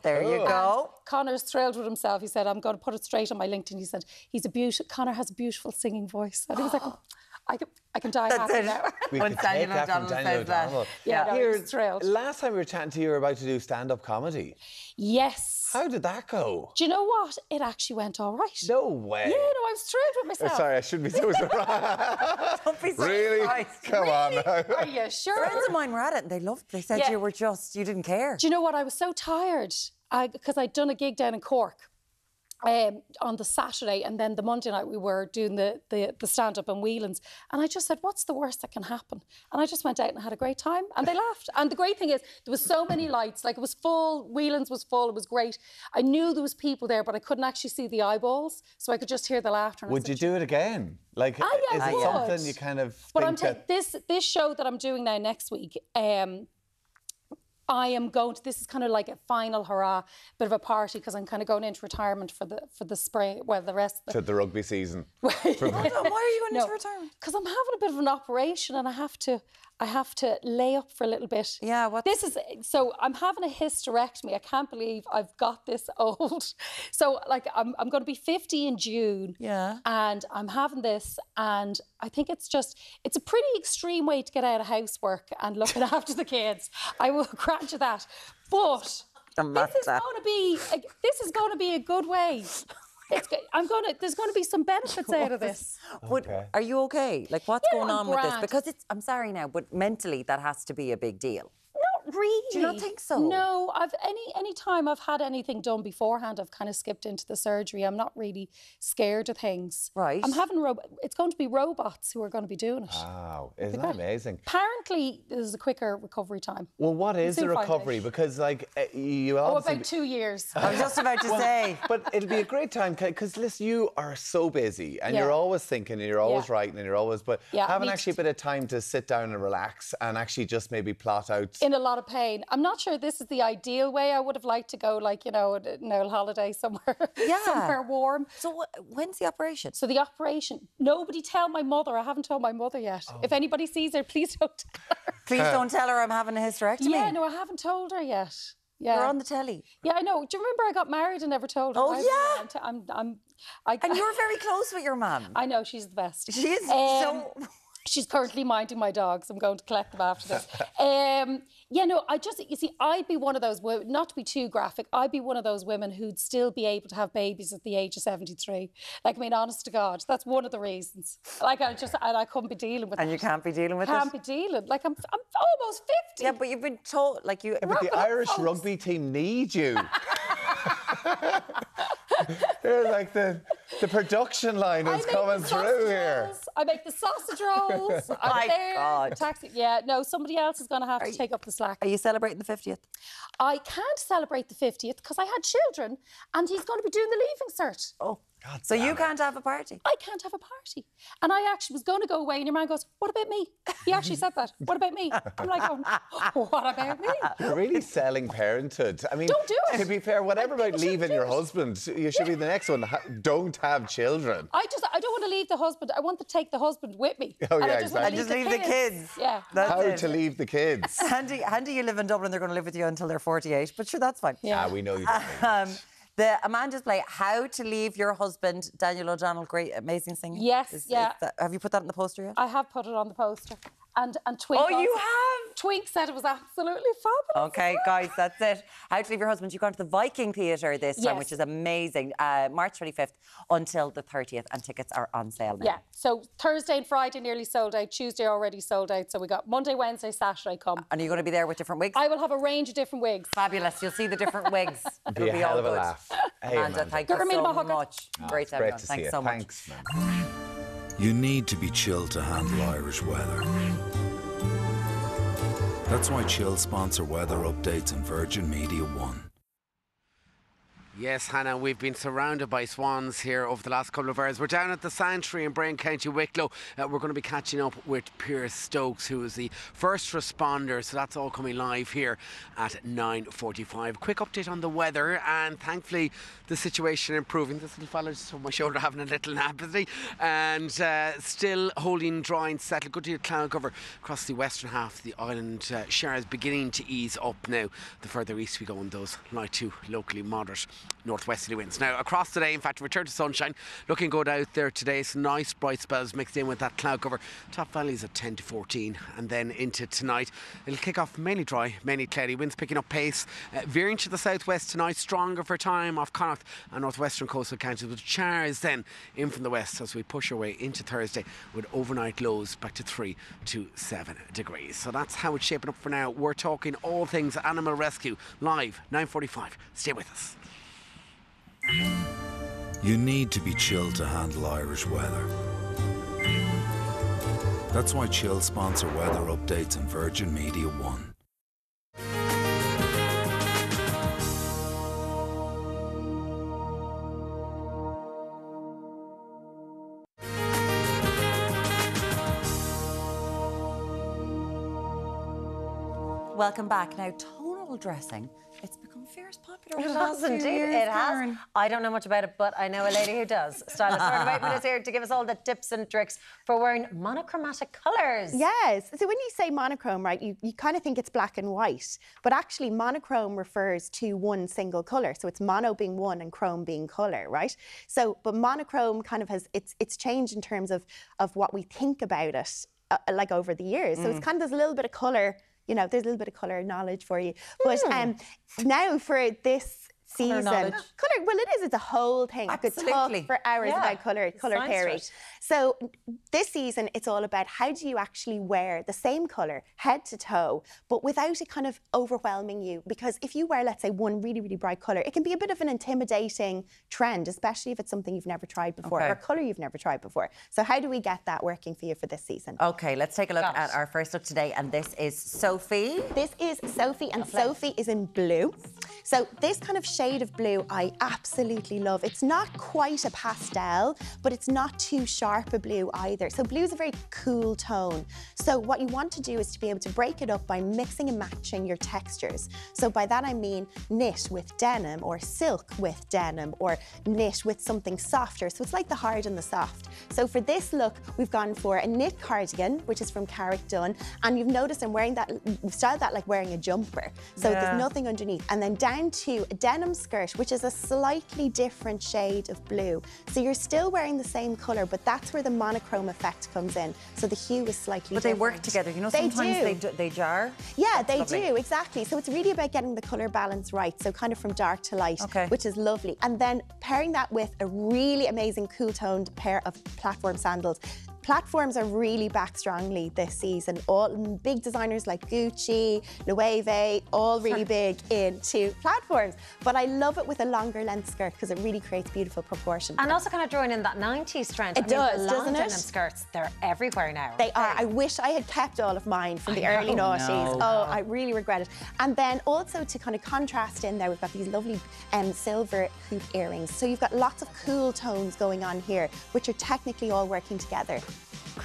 There you go. Connor's thrilled with himself. He said, I'm going to put it straight on my LinkedIn. He said, Connor has a beautiful singing voice. And he was like, I can die happy now. When Daniel O'Donnell says that. Yeah, he was thrilled. Last time we were chatting to you, you were about to do stand-up comedy. Yes. How did that go? Do you know what? It actually went all right. No way. Yeah, no, I was thrilled with myself. Sorry, I shouldn't be so surprised. Don't be so really? surprised. Come on now. Are you sure? Friends of mine were at it and they loved it. They said you didn't care. Do you know what? I was so tired because I'd done a gig down in Cork. On the Saturday, and then the Monday night we were doing the stand-up in Whelan's, and I just said, what's the worst that can happen? And I just went out and had a great time, and they laughed. And the great thing is there was so many lights, like it was full, Whelan's was full, it was great. I knew there was people there, but I couldn't actually see the eyeballs, so I could just hear the laughter. Would you do it again? Like, is it something you kind of think this show that I'm doing now next week, I am going to, this is kind of like a final hurrah, bit of a party, because I'm kind of going into retirement for the spring, the rest of the rugby season. Why are you going into retirement? Because I'm having a bit of an operation and I have to lay up for a little bit. Yeah, so I'm having a hysterectomy. I can't believe I've got this old. So like I'm going to be 50 in June. Yeah. And I'm having this, and I think it's a pretty extreme way to get out of housework and looking after the kids. I will grant you that. But this is going to be a good way There's gonna be some benefits out of this. Are you okay? Like, what's Yeah, going I'm on with this? grand. Because I'm sorry now, but mentally that has to be a big deal. Not really. Do you not think so? No, any time I've had anything done beforehand, I've kind of skipped into the surgery. I'm not really scared of things. Right. I'm having it's going to be robots who are going to be doing it. Wow, isn't that amazing? Apparently, there's a quicker recovery time. Well, what is the Soon find recovery? out. Because, like, you Oh, obviously... about 2 years. I was just about to say. But it'll be a great time, because, listen, you are so busy, and Yeah. you're always thinking, and you're always Yeah. writing, and you're always... But Yeah, having me actually a bit of time to sit down and relax, and actually just maybe plot out... In a lot of pain. I'm not sure this is the ideal way. I would have liked to go, like, a holiday somewhere, somewhere warm. So when's the operation? So the operation, nobody tell my mother. I haven't told my mother yet. If anybody sees her, please don't tell her. Please don't tell her I'm having a hysterectomy. Yeah, no, I haven't told her yet. Yeah. You're on the telly. Yeah, I know. Do you remember I got married and never told her? Oh, yeah. And you're very close with your mum. I know, she's the best. She is so... She's currently minding my dogs. I'm going to collect them after this. You see, I'd be one of those women, not to be too graphic, I'd be one of those women who'd still be able to have babies at the age of 73. Like, I mean, honest to God, that's one of the reasons. Like, I couldn't be dealing with it. And you can't be dealing with it? Can't be dealing. Like, I'm almost 50. Yeah, but you've been told, like, you... But the Irish rugby team need you. They're like the production line is coming through here. I make the sausage rolls. I'm there. Taxi. Yeah, no, somebody else is going to have to take up the slack. Are you celebrating the 50th? I can't celebrate the 50th because I had children and he's going to be doing the leaving cert. Oh. God, so you can't have a party? I can't have a party. And I actually was going to go away and your man goes, what about me? He actually said that. What about me? I'm like, what about me? You're really selling parenthood. I mean, don't do it. To be fair, whatever about leaving your husband, you should be the next one. Don't have children. I don't want to leave the husband. I want to take the husband with me. Oh, yeah, exactly. And just leave the kids. Yeah. How to leave the kids. Handy you live in Dublin, they're going to live with you until they're 48. But sure, that's fine. Yeah, we know you don't. The Amanda's play, How to Leave Your Husband, Daniel O'Donnell, great, amazing singer. Yes, have you put that on the poster yet? I have put it on the poster. And Twink. Oh, you have? Twink said it was absolutely fabulous. Okay, guys, that's it. How to Leave Your Husband. You've gone to the Viking Theatre this time, which is amazing. March 25th until the 30th, and tickets are on sale now. Yeah, so Thursday and Friday nearly sold out. Tuesday already sold out. So we got Monday, Wednesday, Saturday come. And are you going to be there with different wigs? I will have a range of different wigs. Fabulous. You'll see the different wigs. It'll be a hell of a laugh. Hey, Amanda, thank you so much. Great to have you on. Thanks so much. Thanks, man. You need to be chilled to handle Irish weather. That's why Chill sponsor weather updates on Virgin Media One. Yes, Hannah, we've been surrounded by swans here over the last couple of hours. We're down at the Sanctuary in Bray, County Wicklow. We're going to be catching up with Piers Stokes, who is the first responder. So that's all coming live here at 9:45. Quick update on the weather, and thankfully the situation improving. This little fella's on my shoulder having a little nap, isn't he? And still holding dry and settled. Good deal of cloud cover across the western half of the island. Showers beginning to ease up now. The further east we go on those light to locally moderate northwesterly winds. Now across today, in fact, return to sunshine, looking good out there today. Some nice bright spells mixed in with that cloud cover. Top valleys at 10 to 14, and then into tonight it'll kick off mainly dry, mainly cloudy, winds picking up pace, veering to the southwest tonight, stronger for time off Connacht and northwestern coastal counties, with showers then in from the west as we push our way into Thursday, with overnight lows back to 3 to 7 degrees. So that's how it's shaping up for now. We're talking all things animal rescue live 9:45. Stay with us. You need to be chilled to handle Irish weather. That's why Chill sponsor weather updates on Virgin Media One. Welcome back. Now, tonal dressing, it's become fierce popular. It has indeed, it has. I don't know much about it, but I know a lady who does. Stylist Sort 8 minutes here to give us all the tips and tricks for wearing monochromatic colours. Yes. So when you say monochrome, right, you kind of think it's black and white, but actually monochrome refers to one single colour. So it's mono being one and chrome being colour, right? So, but monochrome kind of has, it's changed in terms of what we think about it, like over the years. So it's kind of, there's a little bit of colour, you know, there's a little bit of colour knowledge for you. But now for this season. Colour, well, it is. It's a whole thing. Absolutely. I could talk for hours about colour theory. So this season, it's all about how do you actually wear the same colour head to toe, but without it kind of overwhelming you. Because if you wear, let's say, one really, really bright colour, it can be a bit of an intimidating trend, especially if it's something you've never tried before or a colour you've never tried before. So how do we get that working for you for this season? Okay, let's take a look at our first look today, and this is Sophie. This is Sophie, and Sophie is in blue. So this kind of shade of blue I absolutely love. It's not quite a pastel, but it's not too sharp a blue either. So blue is a very cool tone. So what you want to do is to be able to break it up by mixing and matching your textures. So by that I mean knit with denim, or silk with denim, or knit with something softer. So it's like the hard and the soft. So for this look, we've gone for a knit cardigan, which is from Carrick Dunn, and you've noticed I'm wearing that, we've styled that like wearing a jumper. So there's nothing underneath. And then down to a denim skirt, which is a slightly different shade of blue. So you're still wearing the same colour, but that's where the monochrome effect comes in. So the hue is slightly different. But they work together, you know, sometimes they jar. Yeah, they do, exactly. So it's really about getting the colour balance right, so kind of from dark to light, which is lovely. And then pairing that with a really amazing cool-toned pair of platform sandals. Platforms are really back strongly this season. All big designers like Gucci, Loewe, all really big into platforms. But I love it with a longer length skirt because it really creates beautiful proportion. And also kind of drawing in that 90s trend. It does, the long doesn't it? denim skirts, they're everywhere now. They are. I wish I had kept all of mine from the early noughties. Oh, I really regret it. And then also to kind of contrast in there, we've got these lovely silver hoop earrings. So you've got lots of cool tones going on here, which are technically all working together.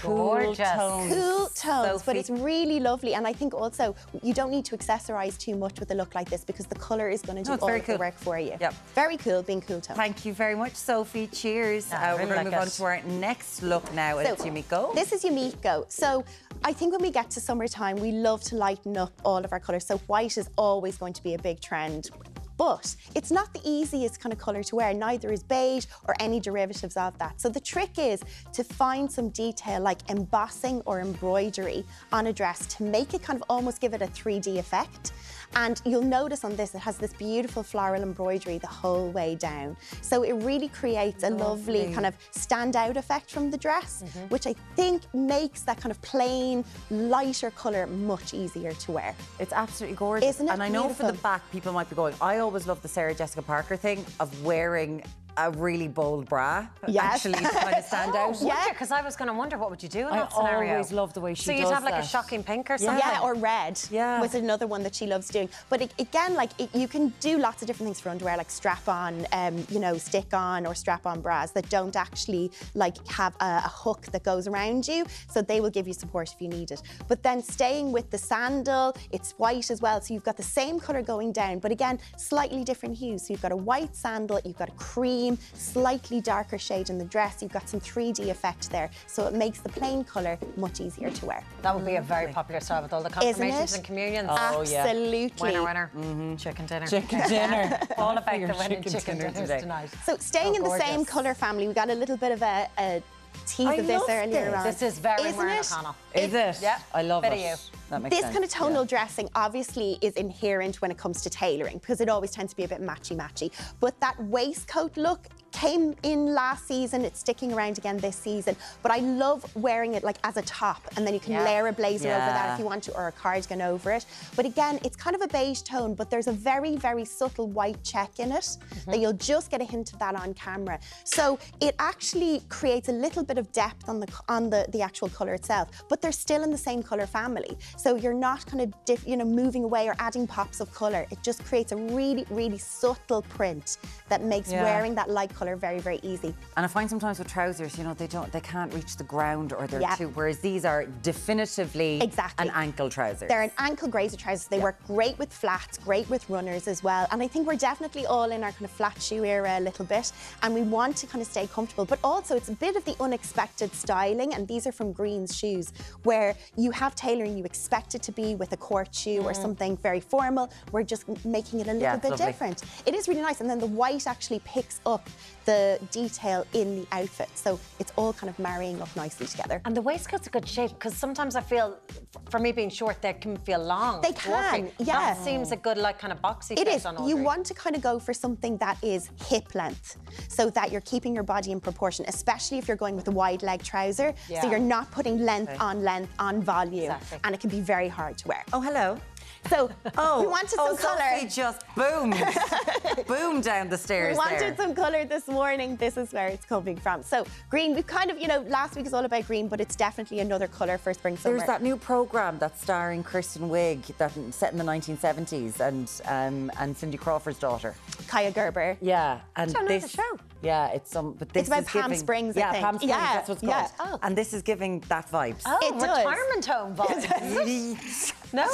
Gorgeous. Cool tones, but it's really lovely. And I think also you don't need to accessorize too much with a look like this because the colour is going to do all of the work for you. Yep. Very cool, being cool tone. Thank you very much, Sophie. Cheers. We're going to move on to our next look now. It's Yumiko. This is Yumiko. So I think when we get to summertime, we love to lighten up all of our colours. So white is always going to be a big trend. But it's not the easiest kind of colour to wear, neither is beige or any derivatives of that. So the trick is to find some detail like embossing or embroidery on a dress to make it kind of almost give it a 3D effect. And you'll notice on this, it has this beautiful floral embroidery the whole way down. So it really creates a lovely kind of standout effect from the dress, which I think makes that kind of plain, lighter colour much easier to wear. It's absolutely gorgeous. Isn't it And I know beautiful? for the back, people might be going, I always love the Sarah Jessica Parker thing of wearing a really bold bra, actually, to kind of stand out. Yeah, because I was going to wonder what would you do in that scenario. I always love the way she does So you'd have like that. a shocking pink or something? Yeah, or red. Yeah. Was another one that she loves doing. But again, like you can do lots of different things for underwear, like strap-on, you know, stick-on or strap-on bras that don't actually like have a hook that goes around you. So they will give you support if you need it. But then staying with the sandal, it's white as well. So you've got the same colour going down, but again, slightly different hues. So you've got a white sandal, you've got a cream, slightly darker shade in the dress. You've got some 3D effect there. So it makes the plain colour much easier to wear. That would be a very popular style with all the confirmations and communions. Oh, absolutely. Winner. Chicken dinner. Chicken dinner. All about the winning chicken dinners today. tonight. So staying in the same colour family, we got a little bit of a tease of this earlier on. This is very Isn't Warren it? O'Connell. Is it? Yeah. I love Bit it. of you. That makes This sense. kind of tonal dressing obviously is inherent when it comes to tailoring because it always tends to be a bit matchy-matchy. But that waistcoat look came in last season, it's sticking around again this season, but I love wearing it like as a top, and then you can layer a blazer over that if you want to, or a cardigan over it. But again, it's kind of a beige tone, but there's a very, very subtle white check in it that you'll just get a hint of that on camera. So it actually creates a little bit of depth on the actual colour itself, but they're still in the same colour family. So you're not kind of moving away or adding pops of colour. It just creates a really, really subtle print that makes wearing that light colour very, very easy. And I find sometimes with trousers, you know, they can't reach the ground, or they're too, whereas these are definitively an ankle trouser. They're an ankle grazer trousers. They work great with flats, great with runners as well. And I think we're definitely all in our kind of flat shoe era a little bit, and we want to kind of stay comfortable, but also it's a bit of the unexpected styling, and these are from Green's Shoes, where you have tailoring you expect it to be with a court shoe or something very formal. We're just making it a little bit different. It is really nice, and then the white actually picks up the detail in the outfit. So it's all kind of marrying up nicely together. And the waistcoat's a good shape, because sometimes I feel, for me being short, they can feel long. They can, yeah. That seems a good, like, kind of boxy It fit is. on You Audrey. want to kind of go for something that is hip length, so that you're keeping your body in proportion, especially if you're going with a wide leg trouser. Yeah. So you're not putting length on volume, Exactly. and it can be very hard to wear. Oh, hello. So Oh, we wanted some colour. Sophie just boomed down the stairs. We wanted there. some colour this morning. This is where it's coming from. So green, we've kind of, you know, last week is all about green, but it's definitely another colour for spring, summer. There's that new programme that's starring Kristen Wiig, that's set in the 1970s, and Cindy Crawford's daughter. Kaya Gerber. Yeah, and don't know this. the show. Yeah, it's some. But this It's about is Palm giving, Springs, I Yeah, think. Palm Springs. Yeah, That's what's yeah. called. And this is giving that vibes. Oh, It does. retirement home vibes. No?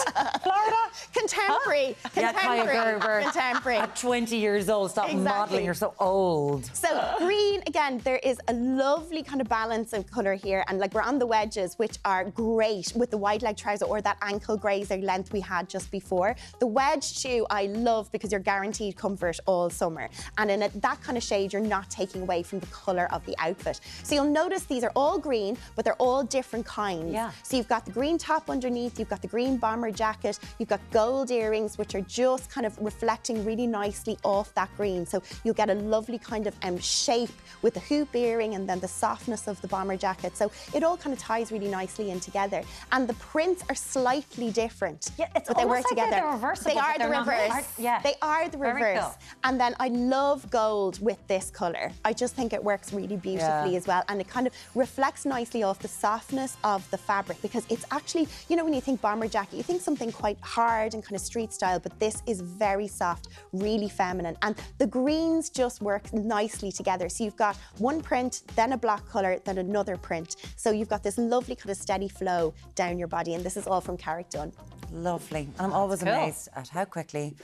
Florida? Contemporary. Yeah, Kaya Gerber. Contemporary. At 20 years old, stop Exactly. modelling. You're so old. So green, again, there is a lovely kind of balance of colour here, and like we're on the wedges, which are great with the wide leg trouser or that ankle grazer length we had just before. The wedge shoe I love because you're guaranteed comfort all summer, and in that kind of shade you're not taking away from the colour of the outfit. So you'll notice these are all green, but they're all different kinds. Yeah. So you've got the green top underneath, you've got the green bomber jacket, you've got gold earrings, which are just kind of reflecting really nicely off that green. So you'll get a lovely kind of shape with the hoop earring and then the softness of the bomber jacket. So it all kind of ties really nicely in together. And the prints are slightly different, Yeah, it's but they work almost like together. they're reversible, They but are the they're not. reverse. Yeah. They are the Very reverse. cool. And then I love gold with this colour. I just think it works really beautifully Yeah. as well. And it kind of reflects nicely off the softness of the fabric, because it's actually, you know, when you think bomber jacket, you think something quite hard and kind of street style, but this is very soft, really feminine. And the greens just work nicely together. So you've got one print, then a block colour, then another print. So you've got this lovely kind of steady flow down your body. And this is all from Carrick Dunn. Lovely. I'm always cool. amazed at how quickly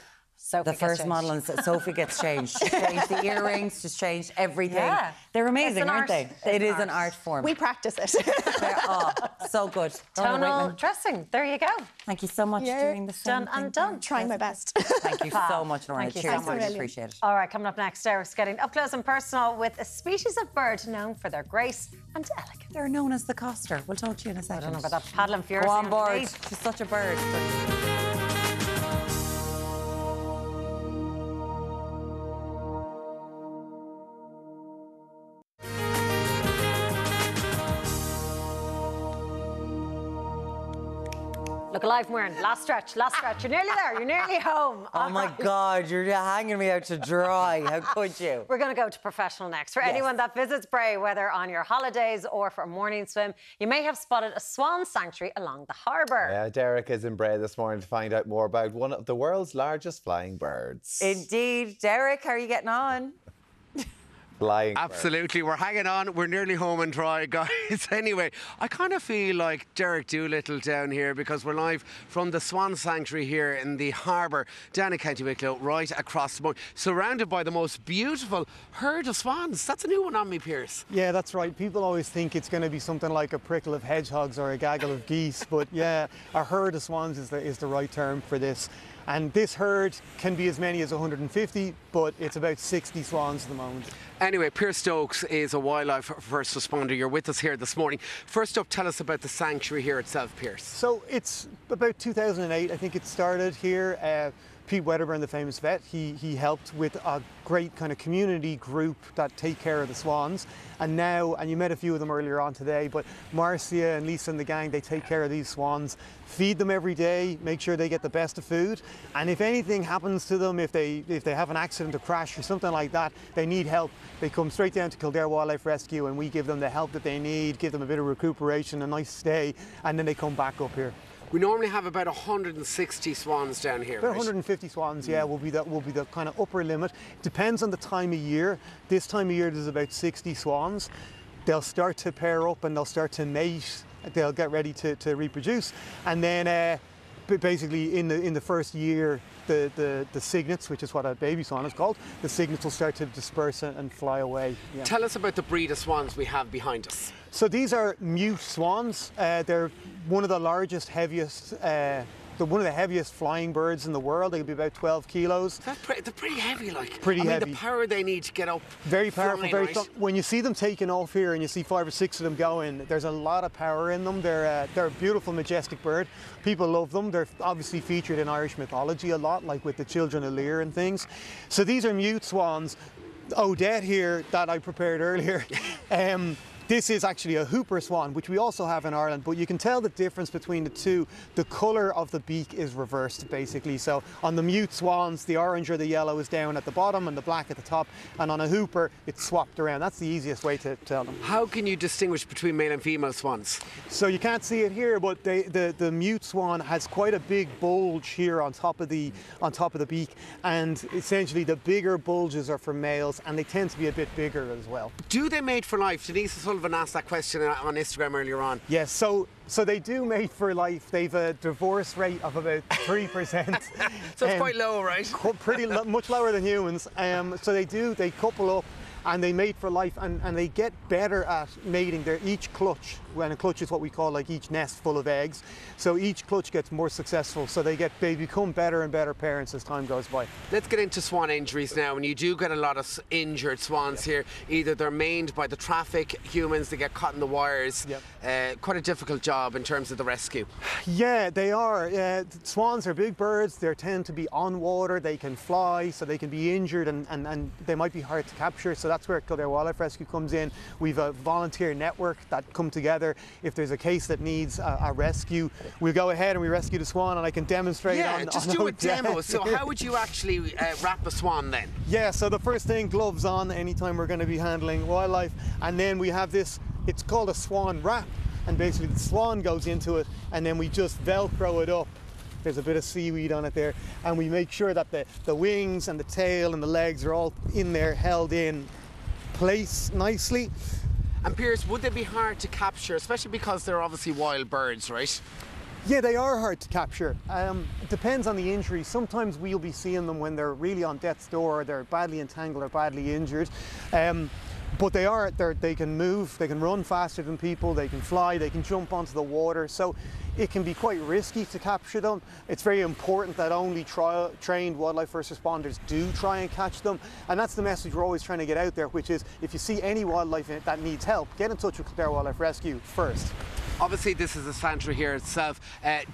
Sophie the gets first changed. model and Sophie gets changed. She's changed the earrings, she's changed everything. Yeah. They're It's amazing, an aren't they? art. It It's is an art form. We practice it. Oh, so good. Donna Tonal Whitman, dressing. There you go. thank you so much for doing the same Done and thing. done. Trying my best. Thank you so much, Norma. Thank you Cheers, so much. really appreciate it. All right, coming up next, Deric's getting up close and personal with a species of bird known for their grace and elegance. They're known as the coster. We'll talk to you in a I second. don't know about that paddling furiously. Go on board. underneath. She's such a bird. Look alive, Muireann. Last stretch, last stretch. You're nearly there. You're nearly home. Oh my God, you're hanging me out to dry. How could you? We're going to go to professional next. For anyone that visits Bray, whether on your holidays or for a morning swim, you may have spotted a swan sanctuary along the harbour. Yeah, Deric is in Bray this morning to find out more about one of the world's largest flying birds. Indeed. Deric, how are you getting on? Flying bird. Absolutely, we're hanging on. We're nearly home and dry, guys. Anyway, I kind of feel like Deric Doolittle down here because we're live from the Swan Sanctuary here in the harbour down in County Wicklow, right across the moat, surrounded by the most beautiful herd of swans. That's a new one on me, Pierce. Yeah, that's right. People always think it's going to be something like a prickle of hedgehogs or a gaggle of geese, but yeah, a herd of swans is the right term for this. And this herd can be as many as 150, but it's about 60 swans at the moment. Anyway, Pierce Stokes is a wildlife first responder. You're with us here this morning. First up, tell us about the sanctuary here itself, Pierce. So it's about 2008, I think it started here. Pete Wedderburn, the famous vet, he helped with a great kind of community group that take care of the swans. And now, and you met a few of them earlier on today, but Marcia and Lisa and the gang, they take care of these swans, feed them every day, make sure they get the best of food. And if anything happens to them, if they have an accident, a crash or something like that, they need help, they come straight down to Kildare Wildlife Rescue and we give them the help that they need, give them a bit of recuperation, a nice stay, and then they come back up here. We normally have about 160 swans down here. About right? 150 swans, yeah, will be the kind of upper limit. Depends on the time of year. This time of year there's about 60 swans. They'll start to pair up and they'll start to mate. They'll get ready to reproduce, and then basically in the first year, the cygnets, which is what a baby swan is called, the cygnets will start to disperse and fly away. Yeah. Tell us about the breed of swans we have behind us. So these are mute swans. They're one of the largest, heaviest, one of the heaviest flying birds in the world. They can be about 12 kilos. They're pretty heavy, like. Pretty heavy. The power they need to get up. Very powerful, flying, very right? strong. When you see them taking off here and you see 5 or 6 of them going, there's a lot of power in them. They're a beautiful, majestic bird. People love them. They're obviously featured in Irish mythology a lot, like with the children of Lear and things. So these are mute swans. Odette here that I prepared earlier. This is actually a hooper swan, which we also have in Ireland, but you can tell the difference between the two. The colour of the beak is reversed, basically. So on the mute swans, the orange or the yellow is down at the bottom and the black at the top, and on a hooper, it's swapped around. That's the easiest way to tell them. How can you distinguish between male and female swans? So you can't see it here, but the mute swan has quite a big bulge here on top of the beak, and essentially the bigger bulges are for males, and they tend to be a bit bigger as well. Do they mate for life? Denise Sullivan asked that question on Instagram earlier on. Yes, so they do mate for life. They've a divorce rate of about 3%. So it's quite low, right? Much lower than humans. So they couple up and they mate for life, and they get better at mating. They're each clutch, when a clutch is what we call like each nest full of eggs. So each clutch gets more successful. So they become better and better parents as time goes by. Let's get into swan injuries now. And you do get a lot of injured swans here. Either they're mained by the traffic, humans, they get caught in the wires. Quite a difficult job in terms of the rescue. Yeah, they are. Swans are big birds. They tend to be on water. They can fly, so they can be injured, and they might be hard to capture. So that's where Kildare Wildlife Rescue comes in. We've a volunteer network that come together. If there's a case that needs a rescue, we go ahead and we rescue the swan, and I can demonstrate. Yeah, just do a demo. So how would you actually wrap a swan then? Yeah, so the first thing, gloves on anytime we're going to be handling wildlife, and then we have this, it's called a swan wrap, and basically the swan goes into it, and then we just Velcro it up. There's a bit of seaweed on it there, and we make sure that the wings and the tail and the legs are all in there, held in place nicely. And Piers, would they be hard to capture, especially because they're obviously wild birds, right? Yeah, they are hard to capture. It depends on the injury. Sometimes we'll be seeing them when they're really on death's door, they're badly entangled or badly injured. But they can move, they can run faster than people, they can fly, they can jump onto the water. So it can be quite risky to capture them. It's very important that only trained wildlife first responders do try and catch them. And that's the message we're always trying to get out there, which is if you see any wildlife that needs help, get in touch with Kildare Wildlife Rescue first. Obviously, this is a sanctuary here itself.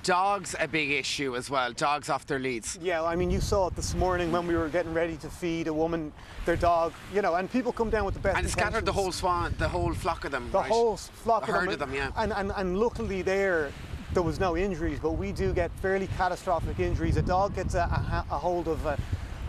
Dogs a big issue as well. Dogs off their leads. Yeah, I mean, you saw it this morning when we were getting ready to feed a woman their dog. You know, and people come down with the best. And scattered the whole swan, the whole flock of them. The whole flock of them. A herd of them, yeah. And luckily there was no injuries, but we do get fairly catastrophic injuries. A dog gets a hold of a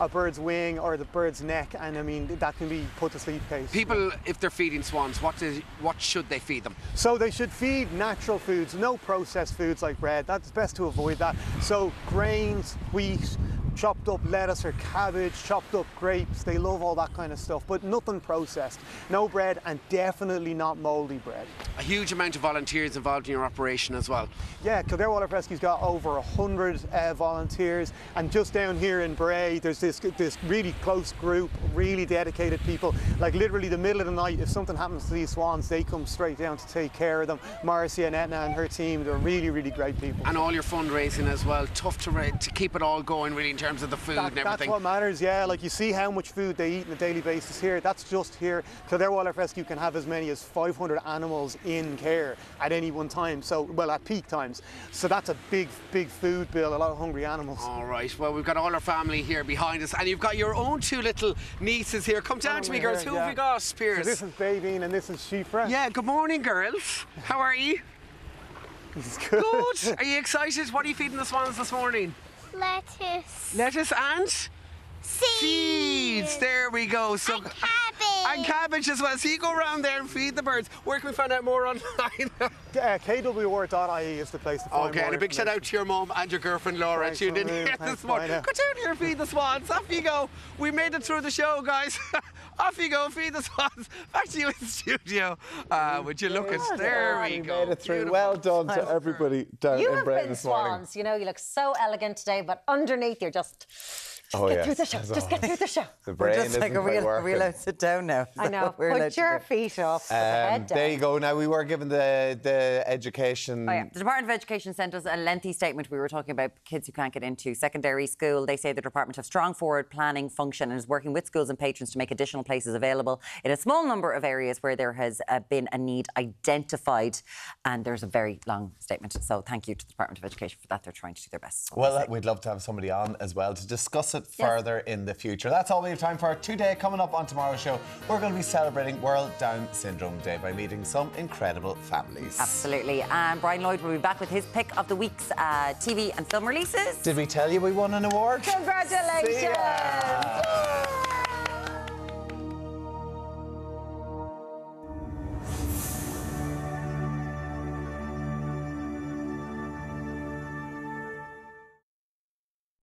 bird's wing or the bird's neck, and I mean that can be put to sleep case. People, if they're feeding swans, what should they feed them? So they should feed natural foods, no processed foods like bread. That's best to avoid that. So grains, wheat, chopped up lettuce or cabbage, chopped up grapes. They love all that kind of stuff, but nothing processed. No bread, and definitely not mouldy bread. A huge amount of volunteers involved in your operation as well. Yeah, Kildare Wildlife Rescue's got over 100 volunteers, and just down here in Bray, there's this really close group, really dedicated people. Like literally the middle of the night, if something happens to these swans, they come straight down to take care of them. Marcia and Etna and her team, they're really, really great people. And all your fundraising as well, tough to keep it all going really in terms of the food and everything. That's what matters, yeah. Like you see how much food they eat on a daily basis here. That's just here. Kildare Wildlife Rescue can have as many as 500 animals in care at any one time. So, well, at peak times. So that's a big, big food bill, a lot of hungry animals. All right, well, we've got all our family here behind us, and you've got your own two little nieces here. Come down to me, girls. Who have you got, Piers? So this is Baby and this is Shifra. Yeah, good morning, girls. How are you? Good. Good. Are you excited? What are you feeding the swans this morning? Lettuce. Lettuce and? Seeds. There we go. So, and cabbage. And cabbage as well. So you go around there and feed the birds. Where can we find out more online? kwr.ie is the place to find more. Okay, and a big shout out to your mum and your girlfriend Laura tuned in here this morning. Go down here, feed the swans. Off you go. We made it through the show, guys. Off you go, feed the swans. Back to you in the studio. Would you look at there we go. Made it through. Beautiful. Well done to everybody down in Bray this morning. Swans, you know, you look so elegant today, but underneath you're just Get through the show. Just get through the show. The brain We're just like, isn't are we quite allowed working. to sit down now? I know. Put your feet up. Put the head down. There you go. Now, we were given the education. Oh, yeah. The Department of Education sent us a lengthy statement. We were talking about kids who can't get into secondary school. They say the department have strong forward planning function and is working with schools and patrons to make additional places available in a small number of areas where there has been a need identified. And there's a very long statement. So thank you to the Department of Education for that. They're trying to do their best. Well, we'd love to have somebody on as well to discuss it further in the future. That's all we have time for today. Coming up on tomorrow's show, we're going to be celebrating World Down Syndrome Day by meeting some incredible families. Absolutely. And Brian Lloyd will be back with his pick of the week's TV and film releases. Did we tell you we won an award? Congratulations!